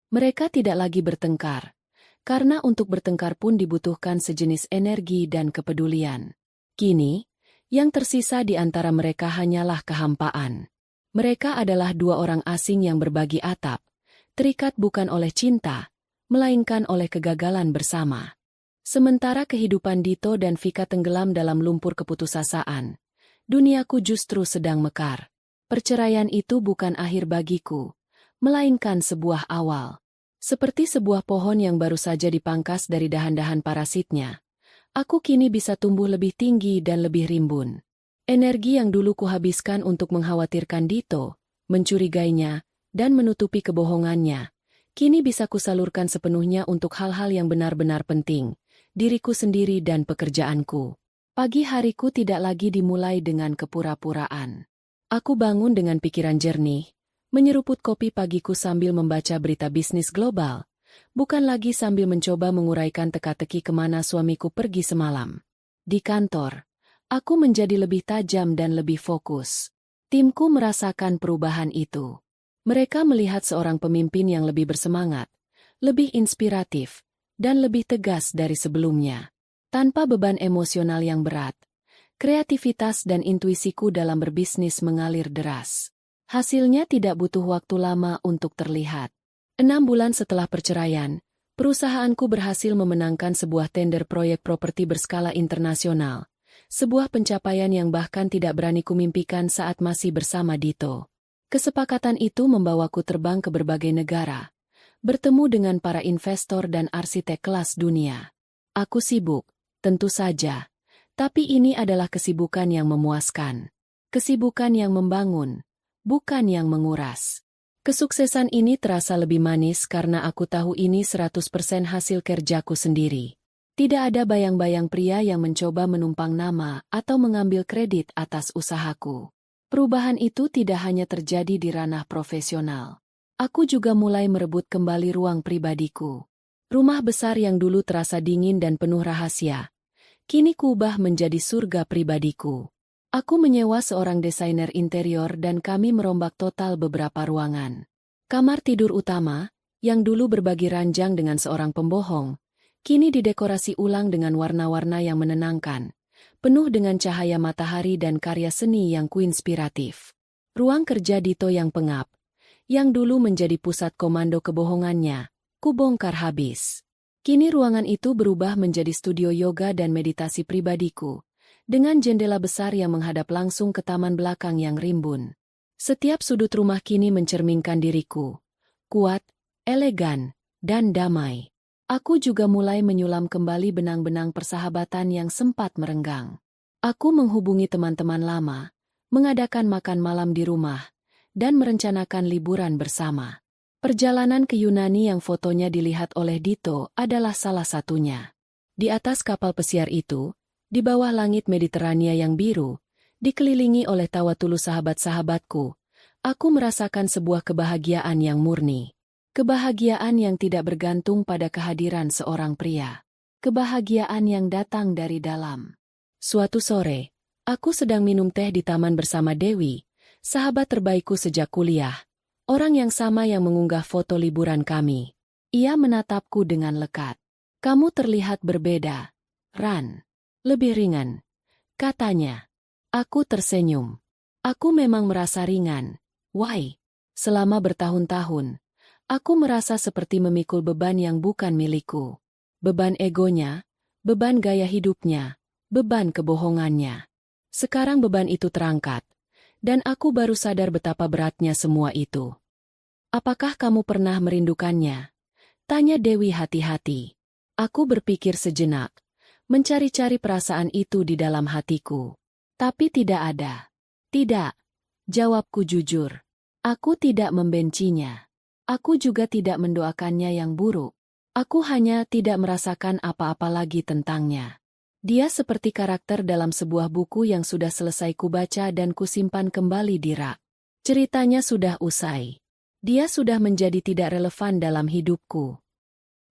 Mereka tidak lagi bertengkar, karena untuk bertengkar pun dibutuhkan sejenis energi dan kepedulian. Kini, yang tersisa di antara mereka hanyalah kehampaan. Mereka adalah dua orang asing yang berbagi atap, terikat bukan oleh cinta, melainkan oleh kegagalan bersama. Sementara kehidupan Dito dan Vika tenggelam dalam lumpur keputusasaan, duniaku justru sedang mekar. Perceraian itu bukan akhir bagiku, melainkan sebuah awal. Seperti sebuah pohon yang baru saja dipangkas dari dahan-dahan parasitnya, aku kini bisa tumbuh lebih tinggi dan lebih rimbun. Energi yang dulu kuhabiskan untuk mengkhawatirkan Dito, mencurigainya, dan menutupi kebohongannya. Kini bisa kusalurkan sepenuhnya untuk hal-hal yang benar-benar penting, diriku sendiri dan pekerjaanku. Pagi hariku tidak lagi dimulai dengan kepura-puraan. Aku bangun dengan pikiran jernih, menyeruput kopi pagiku sambil membaca berita bisnis global, bukan lagi sambil mencoba menguraikan teka-teki kemana suamiku pergi semalam. Di kantor, aku menjadi lebih tajam dan lebih fokus. Timku merasakan perubahan itu. Mereka melihat seorang pemimpin yang lebih bersemangat, lebih inspiratif, dan lebih tegas dari sebelumnya. Tanpa beban emosional yang berat, kreativitas dan intuisiku dalam berbisnis mengalir deras. Hasilnya tidak butuh waktu lama untuk terlihat. 6 bulan setelah perceraian, perusahaanku berhasil memenangkan sebuah tender proyek properti berskala internasional. Sebuah pencapaian yang bahkan tidak berani kumimpikan saat masih bersama Dito. Kesepakatan itu membawaku terbang ke berbagai negara, bertemu dengan para investor dan arsitek kelas dunia. Aku sibuk, tentu saja, tapi ini adalah kesibukan yang memuaskan. Kesibukan yang membangun, bukan yang menguras. Kesuksesan ini terasa lebih manis karena aku tahu ini 100% hasil kerjaku sendiri. Tidak ada bayang-bayang pria yang mencoba menumpang nama atau mengambil kredit atas usahaku. Perubahan itu tidak hanya terjadi di ranah profesional. Aku juga mulai merebut kembali ruang pribadiku. Rumah besar yang dulu terasa dingin dan penuh rahasia, kini kuubah menjadi surga pribadiku. Aku menyewa seorang desainer interior dan kami merombak total beberapa ruangan. Kamar tidur utama, yang dulu berbagi ranjang dengan seorang pembohong, kini didekorasi ulang dengan warna-warna yang menenangkan, penuh dengan cahaya matahari dan karya seni yang kuinspiratif. Ruang kerja Dito yang pengap, yang dulu menjadi pusat komando kebohongannya, kubongkar habis. Kini ruangan itu berubah menjadi studio yoga dan meditasi pribadiku, dengan jendela besar yang menghadap langsung ke taman belakang yang rimbun. Setiap sudut rumah kini mencerminkan diriku, kuat, elegan, dan damai. Aku juga mulai menyulam kembali benang-benang persahabatan yang sempat merenggang. Aku menghubungi teman-teman lama, mengadakan makan malam di rumah, dan merencanakan liburan bersama. Perjalanan ke Yunani yang fotonya dilihat oleh Dito adalah salah satunya. Di atas kapal pesiar itu, di bawah langit Mediterania yang biru, dikelilingi oleh tawa tulus sahabat-sahabatku, aku merasakan sebuah kebahagiaan yang murni. Kebahagiaan yang tidak bergantung pada kehadiran seorang pria. Kebahagiaan yang datang dari dalam. Suatu sore, aku sedang minum teh di taman bersama Dewi, sahabat terbaikku sejak kuliah. Orang yang sama yang mengunggah foto liburan kami. Ia menatapku dengan lekat. Kamu terlihat berbeda, Ran. Lebih ringan, katanya. Aku tersenyum. Aku memang merasa ringan. Why? Selama bertahun-tahun, aku merasa seperti memikul beban yang bukan milikku. Beban egonya, beban gaya hidupnya, beban kebohongannya. Sekarang beban itu terangkat, dan aku baru sadar betapa beratnya semua itu. Apakah kamu pernah merindukannya? Tanya Dewi hati-hati. Aku berpikir sejenak, mencari-cari perasaan itu di dalam hatiku. Tapi tidak ada. Tidak, jawabku jujur. Aku tidak membencinya. Aku juga tidak mendoakannya yang buruk. Aku hanya tidak merasakan apa-apa lagi tentangnya. Dia seperti karakter dalam sebuah buku yang sudah selesai kubaca dan kusimpan kembali di rak. Ceritanya sudah usai. Dia sudah menjadi tidak relevan dalam hidupku.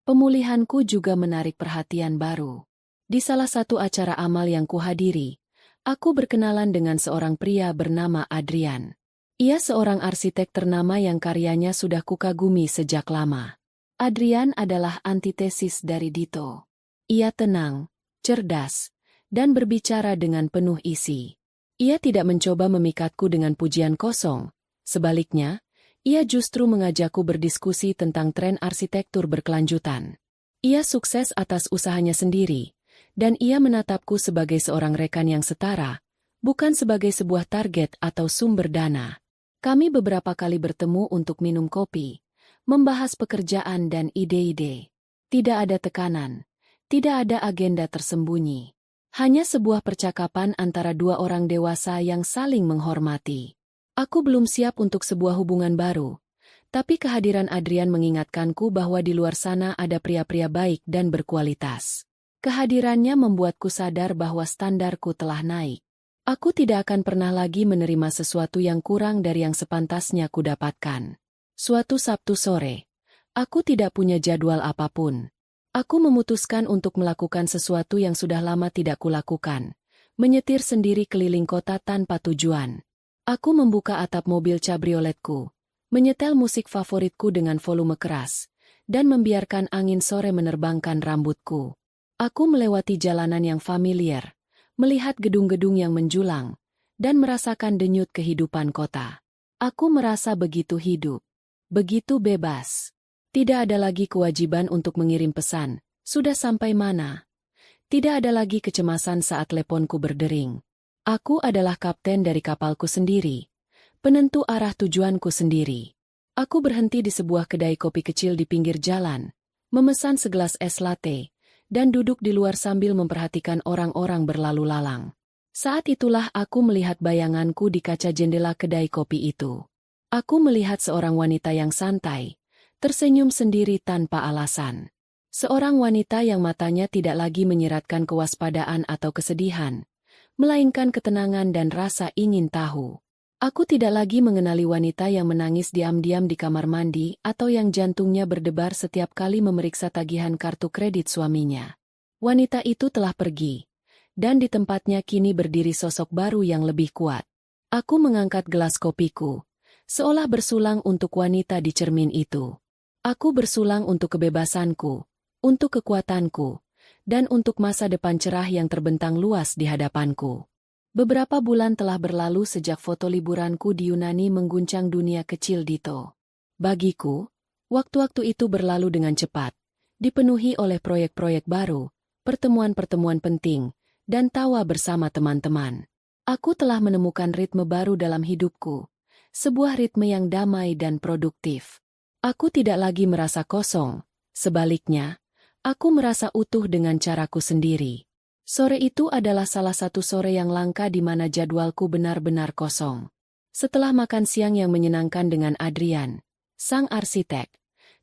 Pemulihanku juga menarik perhatian baru. Di salah satu acara amal yang kuhadiri, aku berkenalan dengan seorang pria bernama Adrian. Ia seorang arsitek ternama yang karyanya sudah kukagumi sejak lama. Adrian adalah antitesis dari Dito. Ia tenang, cerdas, dan berbicara dengan penuh isi. Ia tidak mencoba memikatku dengan pujian kosong. Sebaliknya, ia justru mengajakku berdiskusi tentang tren arsitektur berkelanjutan. Ia sukses atas usahanya sendiri, dan ia menatapku sebagai seorang rekan yang setara, bukan sebagai sebuah target atau sumber dana. Kami beberapa kali bertemu untuk minum kopi, membahas pekerjaan dan ide-ide. Tidak ada tekanan, tidak ada agenda tersembunyi. Hanya sebuah percakapan antara dua orang dewasa yang saling menghormati. Aku belum siap untuk sebuah hubungan baru. Tapi kehadiran Adrian mengingatkanku bahwa di luar sana ada pria-pria baik dan berkualitas. Kehadirannya membuatku sadar bahwa standarku telah naik. Aku tidak akan pernah lagi menerima sesuatu yang kurang dari yang sepantasnya kudapatkan. Suatu Sabtu sore, aku tidak punya jadwal apapun. Aku memutuskan untuk melakukan sesuatu yang sudah lama tidak kulakukan. Menyetir sendiri keliling kota tanpa tujuan. Aku membuka atap mobil cabrioletku, menyetel musik favoritku dengan volume keras, dan membiarkan angin sore menerbangkan rambutku. Aku melewati jalanan yang familiar, melihat gedung-gedung yang menjulang, dan merasakan denyut kehidupan kota. Aku merasa begitu hidup, begitu bebas. Tidak ada lagi kewajiban untuk mengirim pesan, sudah sampai mana. Tidak ada lagi kecemasan saat teleponku berdering. Aku adalah kapten dari kapalku sendiri, penentu arah tujuanku sendiri. Aku berhenti di sebuah kedai kopi kecil di pinggir jalan, memesan segelas es latte, dan duduk di luar sambil memperhatikan orang-orang berlalu lalang. Saat itulah aku melihat bayanganku di kaca jendela kedai kopi itu. Aku melihat seorang wanita yang santai, tersenyum sendiri tanpa alasan. Seorang wanita yang matanya tidak lagi menyiratkan kewaspadaan atau kesedihan, melainkan ketenangan dan rasa ingin tahu. Aku tidak lagi mengenali wanita yang menangis diam-diam di kamar mandi atau yang jantungnya berdebar setiap kali memeriksa tagihan kartu kredit suaminya. Wanita itu telah pergi, dan di tempatnya kini berdiri sosok baru yang lebih kuat. Aku mengangkat gelas kopiku, seolah bersulang untuk wanita di cermin itu. Aku bersulang untuk kebebasanku, untuk kekuatanku, dan untuk masa depan cerah yang terbentang luas di hadapanku. Beberapa bulan telah berlalu sejak foto liburanku di Yunani mengguncang dunia kecil Dito. Bagiku, waktu-waktu itu berlalu dengan cepat, dipenuhi oleh proyek-proyek baru, pertemuan-pertemuan penting, dan tawa bersama teman-teman. Aku telah menemukan ritme baru dalam hidupku, sebuah ritme yang damai dan produktif. Aku tidak lagi merasa kosong, sebaliknya, aku merasa utuh dengan caraku sendiri. Sore itu adalah salah satu sore yang langka di mana jadwalku benar-benar kosong. Setelah makan siang yang menyenangkan dengan Adrian, sang arsitek,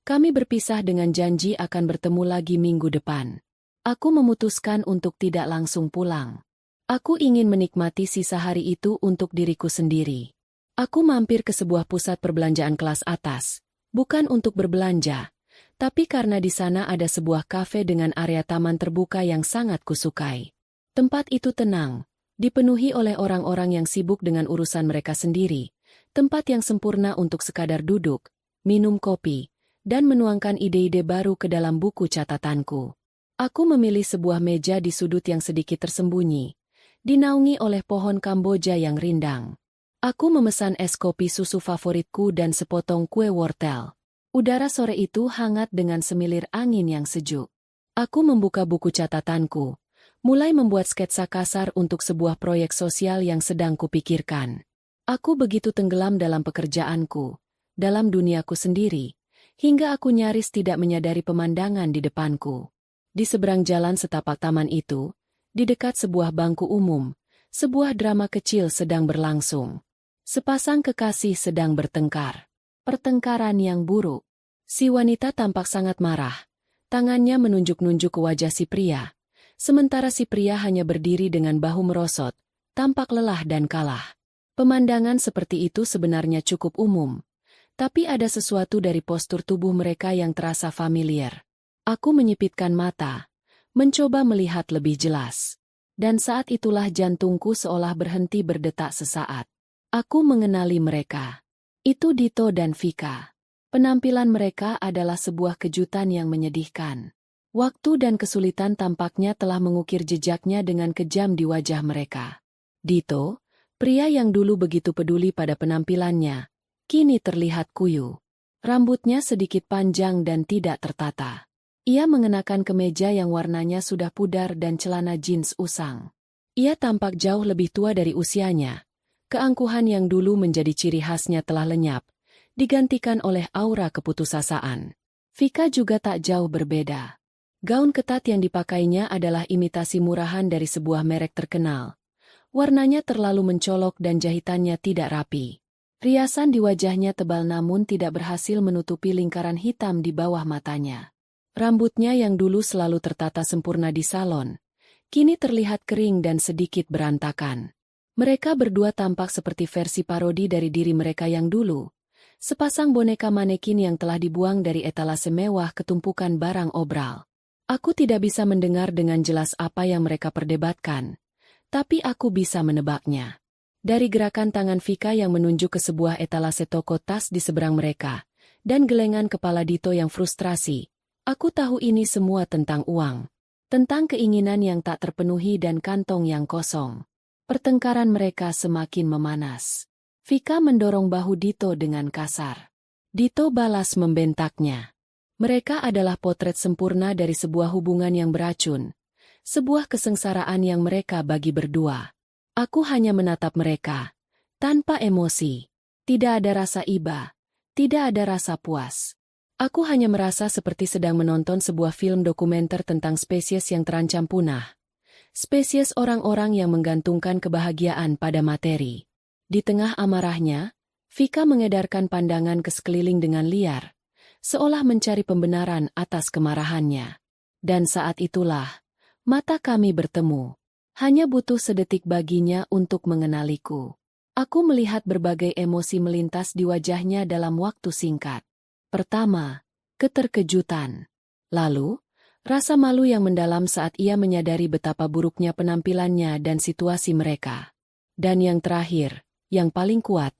kami berpisah dengan janji akan bertemu lagi minggu depan. Aku memutuskan untuk tidak langsung pulang. Aku ingin menikmati sisa hari itu untuk diriku sendiri. Aku mampir ke sebuah pusat perbelanjaan kelas atas, bukan untuk berbelanja, tapi karena di sana ada sebuah kafe dengan area taman terbuka yang sangat kusukai. Tempat itu tenang, dipenuhi oleh orang-orang yang sibuk dengan urusan mereka sendiri, tempat yang sempurna untuk sekadar duduk, minum kopi, dan menuangkan ide-ide baru ke dalam buku catatanku. Aku memilih sebuah meja di sudut yang sedikit tersembunyi, dinaungi oleh pohon Kamboja yang rindang. Aku memesan es kopi susu favoritku dan sepotong kue wortel. Udara sore itu hangat dengan semilir angin yang sejuk. Aku membuka buku catatanku, mulai membuat sketsa kasar untuk sebuah proyek sosial yang sedang kupikirkan. Aku begitu tenggelam dalam pekerjaanku, dalam duniaku sendiri, hingga aku nyaris tidak menyadari pemandangan di depanku. Di seberang jalan setapak taman itu, di dekat sebuah bangku umum, sebuah drama kecil sedang berlangsung. Sepasang kekasih sedang bertengkar. Pertengkaran yang buruk. Si wanita tampak sangat marah. Tangannya menunjuk-nunjuk ke wajah si pria. Sementara si pria hanya berdiri dengan bahu merosot, tampak lelah dan kalah. Pemandangan seperti itu sebenarnya cukup umum. Tapi ada sesuatu dari postur tubuh mereka yang terasa familiar. Aku menyipitkan mata, mencoba melihat lebih jelas. Dan saat itulah jantungku seolah berhenti berdetak sesaat. Aku mengenali mereka. Itu Dito dan Vika. Penampilan mereka adalah sebuah kejutan yang menyedihkan. Waktu dan kesulitan tampaknya telah mengukir jejaknya dengan kejam di wajah mereka. Dito, pria yang dulu begitu peduli pada penampilannya, kini terlihat kuyu. Rambutnya sedikit panjang dan tidak tertata. Ia mengenakan kemeja yang warnanya sudah pudar dan celana jeans usang. Ia tampak jauh lebih tua dari usianya. Keangkuhan yang dulu menjadi ciri khasnya telah lenyap, digantikan oleh aura keputusasaan. Vika juga tak jauh berbeda. Gaun ketat yang dipakainya adalah imitasi murahan dari sebuah merek terkenal. Warnanya terlalu mencolok dan jahitannya tidak rapi. Riasan di wajahnya tebal namun tidak berhasil menutupi lingkaran hitam di bawah matanya. Rambutnya yang dulu selalu tertata sempurna di salon, kini terlihat kering dan sedikit berantakan. Mereka berdua tampak seperti versi parodi dari diri mereka yang dulu. Sepasang boneka manekin yang telah dibuang dari etalase mewah ke tumpukan barang obral. Aku tidak bisa mendengar dengan jelas apa yang mereka perdebatkan, tapi aku bisa menebaknya. Dari gerakan tangan Vika yang menunjuk ke sebuah etalase toko tas di seberang mereka, dan gelengan kepala Dito yang frustrasi, aku tahu ini semua tentang uang. Tentang keinginan yang tak terpenuhi dan kantong yang kosong. Pertengkaran mereka semakin memanas. Vika mendorong bahu Dito dengan kasar. Dito balas membentaknya. Mereka adalah potret sempurna dari sebuah hubungan yang beracun. Sebuah kesengsaraan yang mereka bagi berdua. Aku hanya menatap mereka. Tanpa emosi. Tidak ada rasa iba. Tidak ada rasa puas. Aku hanya merasa seperti sedang menonton sebuah film dokumenter tentang spesies yang terancam punah. Spesies orang-orang yang menggantungkan kebahagiaan pada materi. Di tengah amarahnya, Vika mengedarkan pandangan ke sekeliling dengan liar, seolah mencari pembenaran atas kemarahannya. Dan saat itulah, mata kami bertemu. Hanya butuh sedetik baginya untuk mengenaliku. Aku melihat berbagai emosi melintas di wajahnya dalam waktu singkat. Pertama, keterkejutan. Lalu, rasa malu yang mendalam saat ia menyadari betapa buruknya penampilannya dan situasi mereka. Dan yang terakhir, yang paling kuat,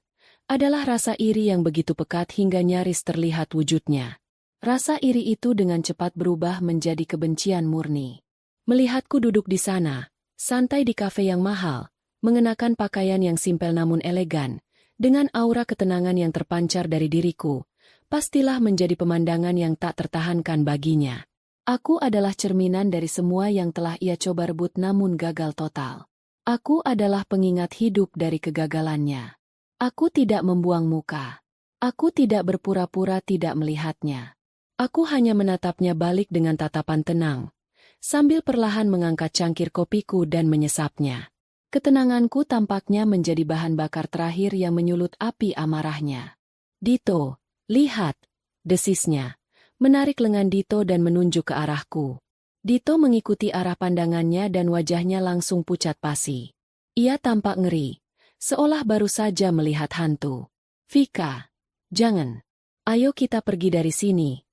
adalah rasa iri yang begitu pekat hingga nyaris terlihat wujudnya. Rasa iri itu dengan cepat berubah menjadi kebencian murni. Melihatku duduk di sana, santai di kafe yang mahal, mengenakan pakaian yang simpel namun elegan, dengan aura ketenangan yang terpancar dari diriku, pastilah menjadi pemandangan yang tak tertahankan baginya. Aku adalah cerminan dari semua yang telah ia coba rebut namun gagal total. Aku adalah pengingat hidup dari kegagalannya. Aku tidak membuang muka. Aku tidak berpura-pura tidak melihatnya. Aku hanya menatapnya balik dengan tatapan tenang, sambil perlahan mengangkat cangkir kopiku dan menyesapnya. Ketenanganku tampaknya menjadi bahan bakar terakhir yang menyulut api amarahnya. Dito, lihat, desisnya. Menarik lengan Dito dan menunjuk ke arahku. Dito mengikuti arah pandangannya dan wajahnya langsung pucat pasi. Ia tampak ngeri, seolah baru saja melihat hantu. Vika, jangan. Ayo kita pergi dari sini,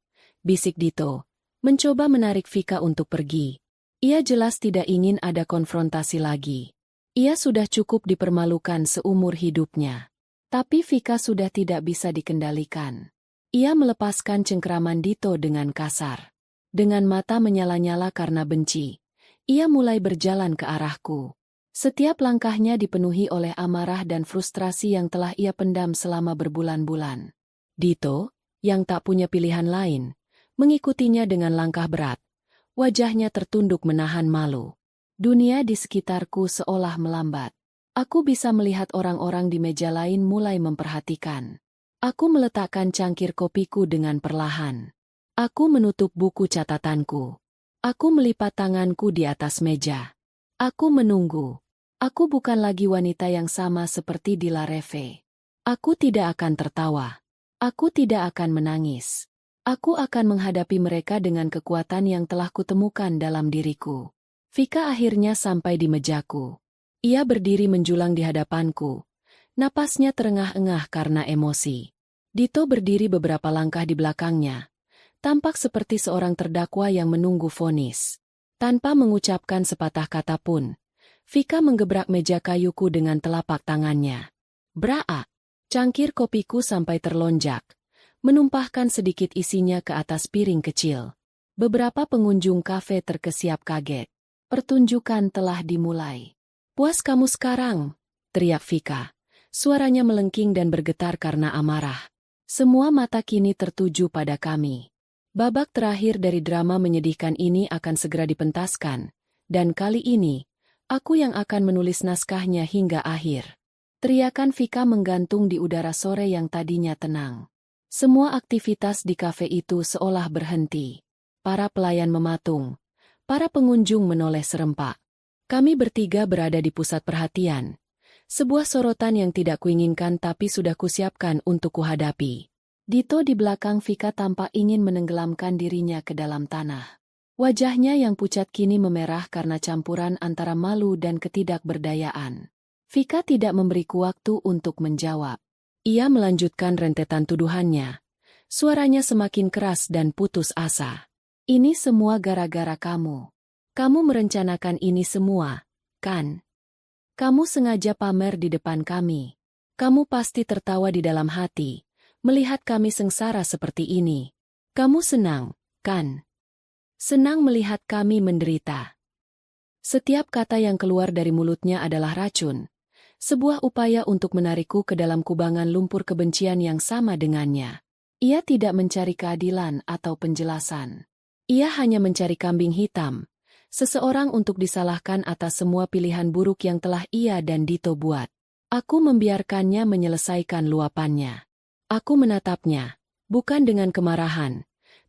bisik Dito, mencoba menarik Vika untuk pergi. Ia jelas tidak ingin ada konfrontasi lagi. Ia sudah cukup dipermalukan seumur hidupnya. Tapi Vika sudah tidak bisa dikendalikan. Ia melepaskan cengkeraman Dito dengan kasar. Dengan mata menyala-nyala karena benci, ia mulai berjalan ke arahku. Setiap langkahnya dipenuhi oleh amarah dan frustrasi yang telah ia pendam selama berbulan-bulan. Dito, yang tak punya pilihan lain, mengikutinya dengan langkah berat. Wajahnya tertunduk menahan malu. Dunia di sekitarku seolah melambat. Aku bisa melihat orang-orang di meja lain mulai memperhatikan. Aku meletakkan cangkir kopiku dengan perlahan. Aku menutup buku catatanku. Aku melipat tanganku di atas meja. Aku menunggu. Aku bukan lagi wanita yang sama seperti di La Reve. Aku tidak akan tertawa. Aku tidak akan menangis. Aku akan menghadapi mereka dengan kekuatan yang telah kutemukan dalam diriku. Vika akhirnya sampai di mejaku. Ia berdiri menjulang di hadapanku. Napasnya terengah-engah karena emosi. Dito berdiri beberapa langkah di belakangnya. Tampak seperti seorang terdakwa yang menunggu vonis. Tanpa mengucapkan sepatah kata pun, Vika menggebrak meja kayuku dengan telapak tangannya. Braak! Cangkir kopiku sampai terlonjak, menumpahkan sedikit isinya ke atas piring kecil. Beberapa pengunjung kafe terkesiap kaget. Pertunjukan telah dimulai. Puas kamu sekarang, teriak Vika. Suaranya melengking dan bergetar karena amarah. Semua mata kini tertuju pada kami. Babak terakhir dari drama menyedihkan ini akan segera dipentaskan, dan kali ini, aku yang akan menulis naskahnya hingga akhir. Teriakan Vika menggantung di udara sore yang tadinya tenang. Semua aktivitas di kafe itu seolah berhenti. Para pelayan mematung. Para pengunjung menoleh serempak. Kami bertiga berada di pusat perhatian. Sebuah sorotan yang tidak kuinginkan tapi sudah kusiapkan untuk kuhadapi. Dito di belakang Vika tampak ingin menenggelamkan dirinya ke dalam tanah. Wajahnya yang pucat kini memerah karena campuran antara malu dan ketidakberdayaan. Vika tidak memberiku waktu untuk menjawab. Ia melanjutkan rentetan tuduhannya. Suaranya semakin keras dan putus asa. Ini semua gara-gara kamu. Kamu merencanakan ini semua, kan? Kamu sengaja pamer di depan kami. Kamu pasti tertawa di dalam hati, melihat kami sengsara seperti ini. Kamu senang, kan? Senang melihat kami menderita. Setiap kata yang keluar dari mulutnya adalah racun. Sebuah upaya untuk menarikku ke dalam kubangan lumpur kebencian yang sama dengannya. Ia tidak mencari keadilan atau penjelasan. Ia hanya mencari kambing hitam. Seseorang untuk disalahkan atas semua pilihan buruk yang telah ia dan Dito buat. Aku membiarkannya menyelesaikan luapannya. Aku menatapnya, bukan dengan kemarahan,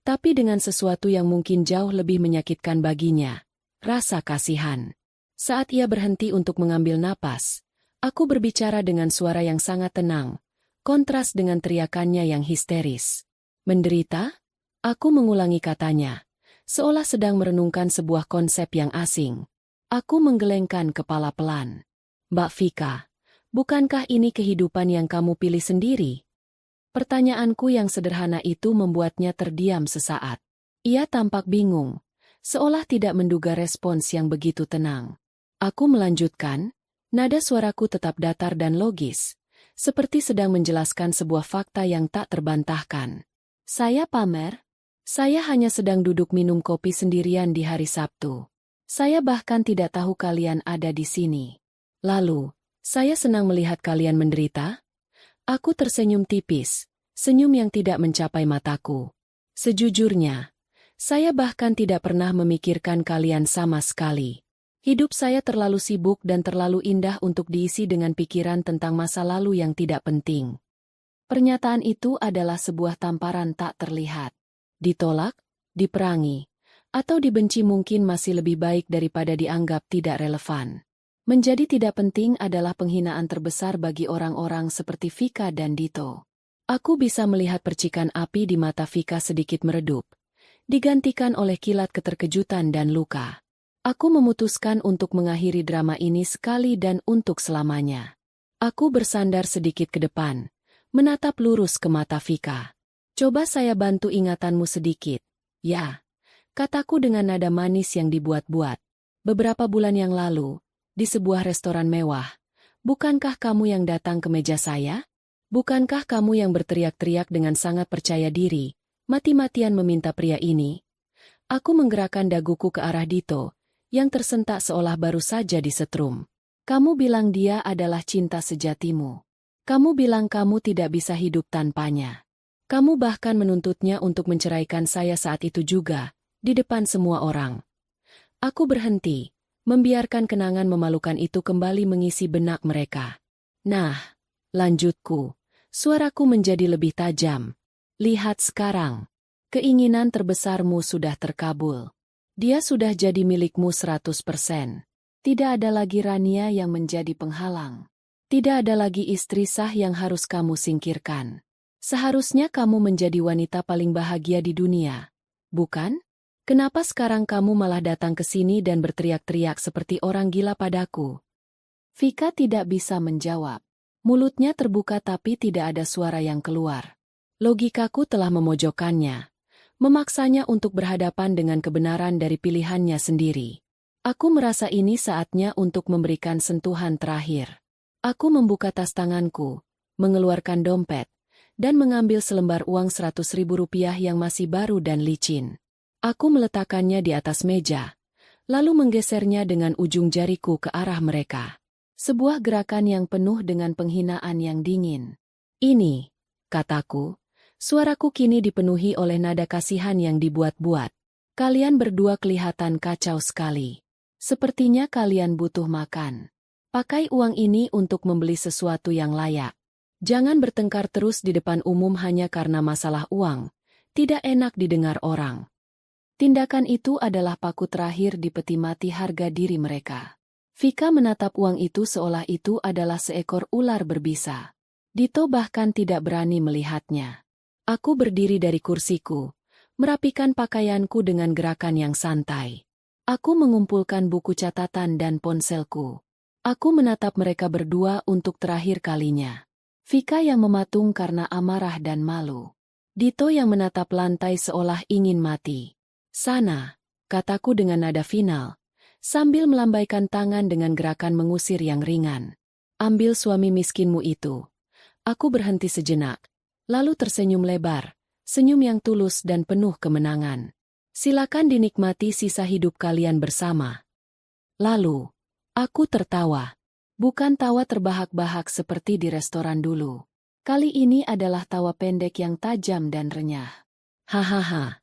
tapi dengan sesuatu yang mungkin jauh lebih menyakitkan baginya, rasa kasihan. Saat ia berhenti untuk mengambil napas, aku berbicara dengan suara yang sangat tenang, kontras dengan teriakannya yang histeris. Menderita? Aku mengulangi katanya. Seolah sedang merenungkan sebuah konsep yang asing. Aku menggelengkan kepala pelan. Mbak Vika, bukankah ini kehidupan yang kamu pilih sendiri? Pertanyaanku yang sederhana itu membuatnya terdiam sesaat. Ia tampak bingung, seolah tidak menduga respons yang begitu tenang. Aku melanjutkan, nada suaraku tetap datar dan logis, seperti sedang menjelaskan sebuah fakta yang tak terbantahkan. Saya pamer? Saya hanya sedang duduk minum kopi sendirian di hari Sabtu. Saya bahkan tidak tahu kalian ada di sini. Lalu, saya senang melihat kalian menderita? Aku tersenyum tipis, senyum yang tidak mencapai mataku. Sejujurnya, saya bahkan tidak pernah memikirkan kalian sama sekali. Hidup saya terlalu sibuk dan terlalu indah untuk diisi dengan pikiran tentang masa lalu yang tidak penting. Pernyataan itu adalah sebuah tamparan tak terlihat. Ditolak, diperangi, atau dibenci mungkin masih lebih baik daripada dianggap tidak relevan. Menjadi tidak penting adalah penghinaan terbesar bagi orang-orang seperti Vika dan Dito. Aku bisa melihat percikan api di mata Vika sedikit meredup, digantikan oleh kilat keterkejutan dan luka. Aku memutuskan untuk mengakhiri drama ini sekali dan untuk selamanya. Aku bersandar sedikit ke depan, menatap lurus ke mata Vika. Coba saya bantu ingatanmu sedikit. Ya, kataku dengan nada manis yang dibuat-buat. Beberapa bulan yang lalu, di sebuah restoran mewah, bukankah kamu yang datang ke meja saya? Bukankah kamu yang berteriak-teriak dengan sangat percaya diri, mati-matian meminta pria ini? Aku menggerakkan daguku ke arah Dito, yang tersentak seolah baru saja disetrum. Kamu bilang dia adalah cinta sejatimu. Kamu bilang kamu tidak bisa hidup tanpanya. Kamu bahkan menuntutnya untuk menceraikan saya saat itu juga, di depan semua orang. Aku berhenti, membiarkan kenangan memalukan itu kembali mengisi benak mereka. Nah, lanjutku, suaraku menjadi lebih tajam. Lihat sekarang, keinginan terbesarmu sudah terkabul. Dia sudah jadi milikmu 100%. Tidak ada lagi Rania yang menjadi penghalang. Tidak ada lagi istri sah yang harus kamu singkirkan. Seharusnya kamu menjadi wanita paling bahagia di dunia, bukan? Kenapa sekarang kamu malah datang ke sini dan berteriak-teriak seperti orang gila padaku? Vika tidak bisa menjawab. Mulutnya terbuka tapi tidak ada suara yang keluar. Logikaku telah memojokkannya, memaksanya untuk berhadapan dengan kebenaran dari pilihannya sendiri. Aku merasa ini saatnya untuk memberikan sentuhan terakhir. Aku membuka tas tanganku, mengeluarkan dompet, dan mengambil selembar uang 100.000 rupiah yang masih baru dan licin. Aku meletakkannya di atas meja, lalu menggesernya dengan ujung jariku ke arah mereka. Sebuah gerakan yang penuh dengan penghinaan yang dingin. Ini, kataku, suaraku kini dipenuhi oleh nada kasihan yang dibuat-buat. Kalian berdua kelihatan kacau sekali. Sepertinya kalian butuh makan. Pakai uang ini untuk membeli sesuatu yang layak. Jangan bertengkar terus di depan umum hanya karena masalah uang. Tidak enak didengar orang. Tindakan itu adalah paku terakhir di peti mati harga diri mereka. Vika menatap uang itu seolah itu adalah seekor ular berbisa. Dito bahkan tidak berani melihatnya. Aku berdiri dari kursiku, merapikan pakaianku dengan gerakan yang santai. Aku mengumpulkan buku catatan dan ponselku. Aku menatap mereka berdua untuk terakhir kalinya. Vika yang mematung karena amarah dan malu. Dito yang menatap lantai seolah ingin mati. Sana, kataku dengan nada final, sambil melambaikan tangan dengan gerakan mengusir yang ringan. Ambil suami miskinmu itu. Aku berhenti sejenak, lalu tersenyum lebar, senyum yang tulus dan penuh kemenangan. Silakan dinikmati sisa hidup kalian bersama. Lalu, aku tertawa. Bukan tawa terbahak-bahak seperti di restoran dulu. Kali ini adalah tawa pendek yang tajam dan renyah. Hahaha.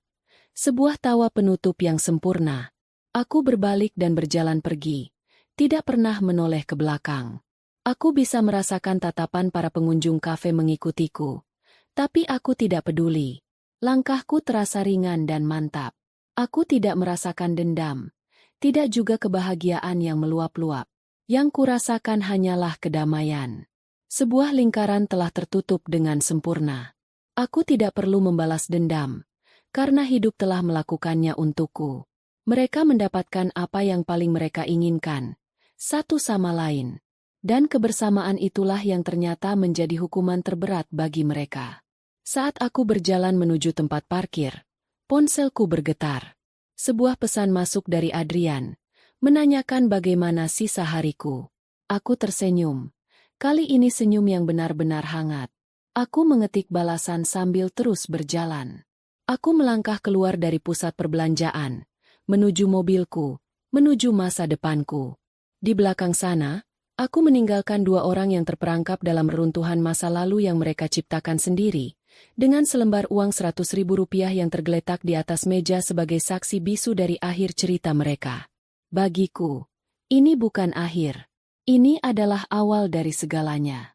Sebuah tawa penutup yang sempurna. Aku berbalik dan berjalan pergi, tidak pernah menoleh ke belakang. Aku bisa merasakan tatapan para pengunjung kafe mengikutiku. Tapi aku tidak peduli. Langkahku terasa ringan dan mantap. Aku tidak merasakan dendam. Tidak juga kebahagiaan yang meluap-luap. Yang kurasakan hanyalah kedamaian. Sebuah lingkaran telah tertutup dengan sempurna. Aku tidak perlu membalas dendam, karena hidup telah melakukannya untukku. Mereka mendapatkan apa yang paling mereka inginkan, satu sama lain. Dan kebersamaan itulah yang ternyata menjadi hukuman terberat bagi mereka. Saat aku berjalan menuju tempat parkir, ponselku bergetar. Sebuah pesan masuk dari Adrian, menanyakan bagaimana sisa hariku. Aku tersenyum. Kali ini senyum yang benar-benar hangat. Aku mengetik balasan sambil terus berjalan. Aku melangkah keluar dari pusat perbelanjaan, menuju mobilku, menuju masa depanku. Di belakang sana, aku meninggalkan dua orang yang terperangkap dalam reruntuhan masa lalu yang mereka ciptakan sendiri, dengan selembar uang Rp100.000 yang tergeletak di atas meja sebagai saksi bisu dari akhir cerita mereka. Bagiku, ini bukan akhir. Ini adalah awal dari segalanya.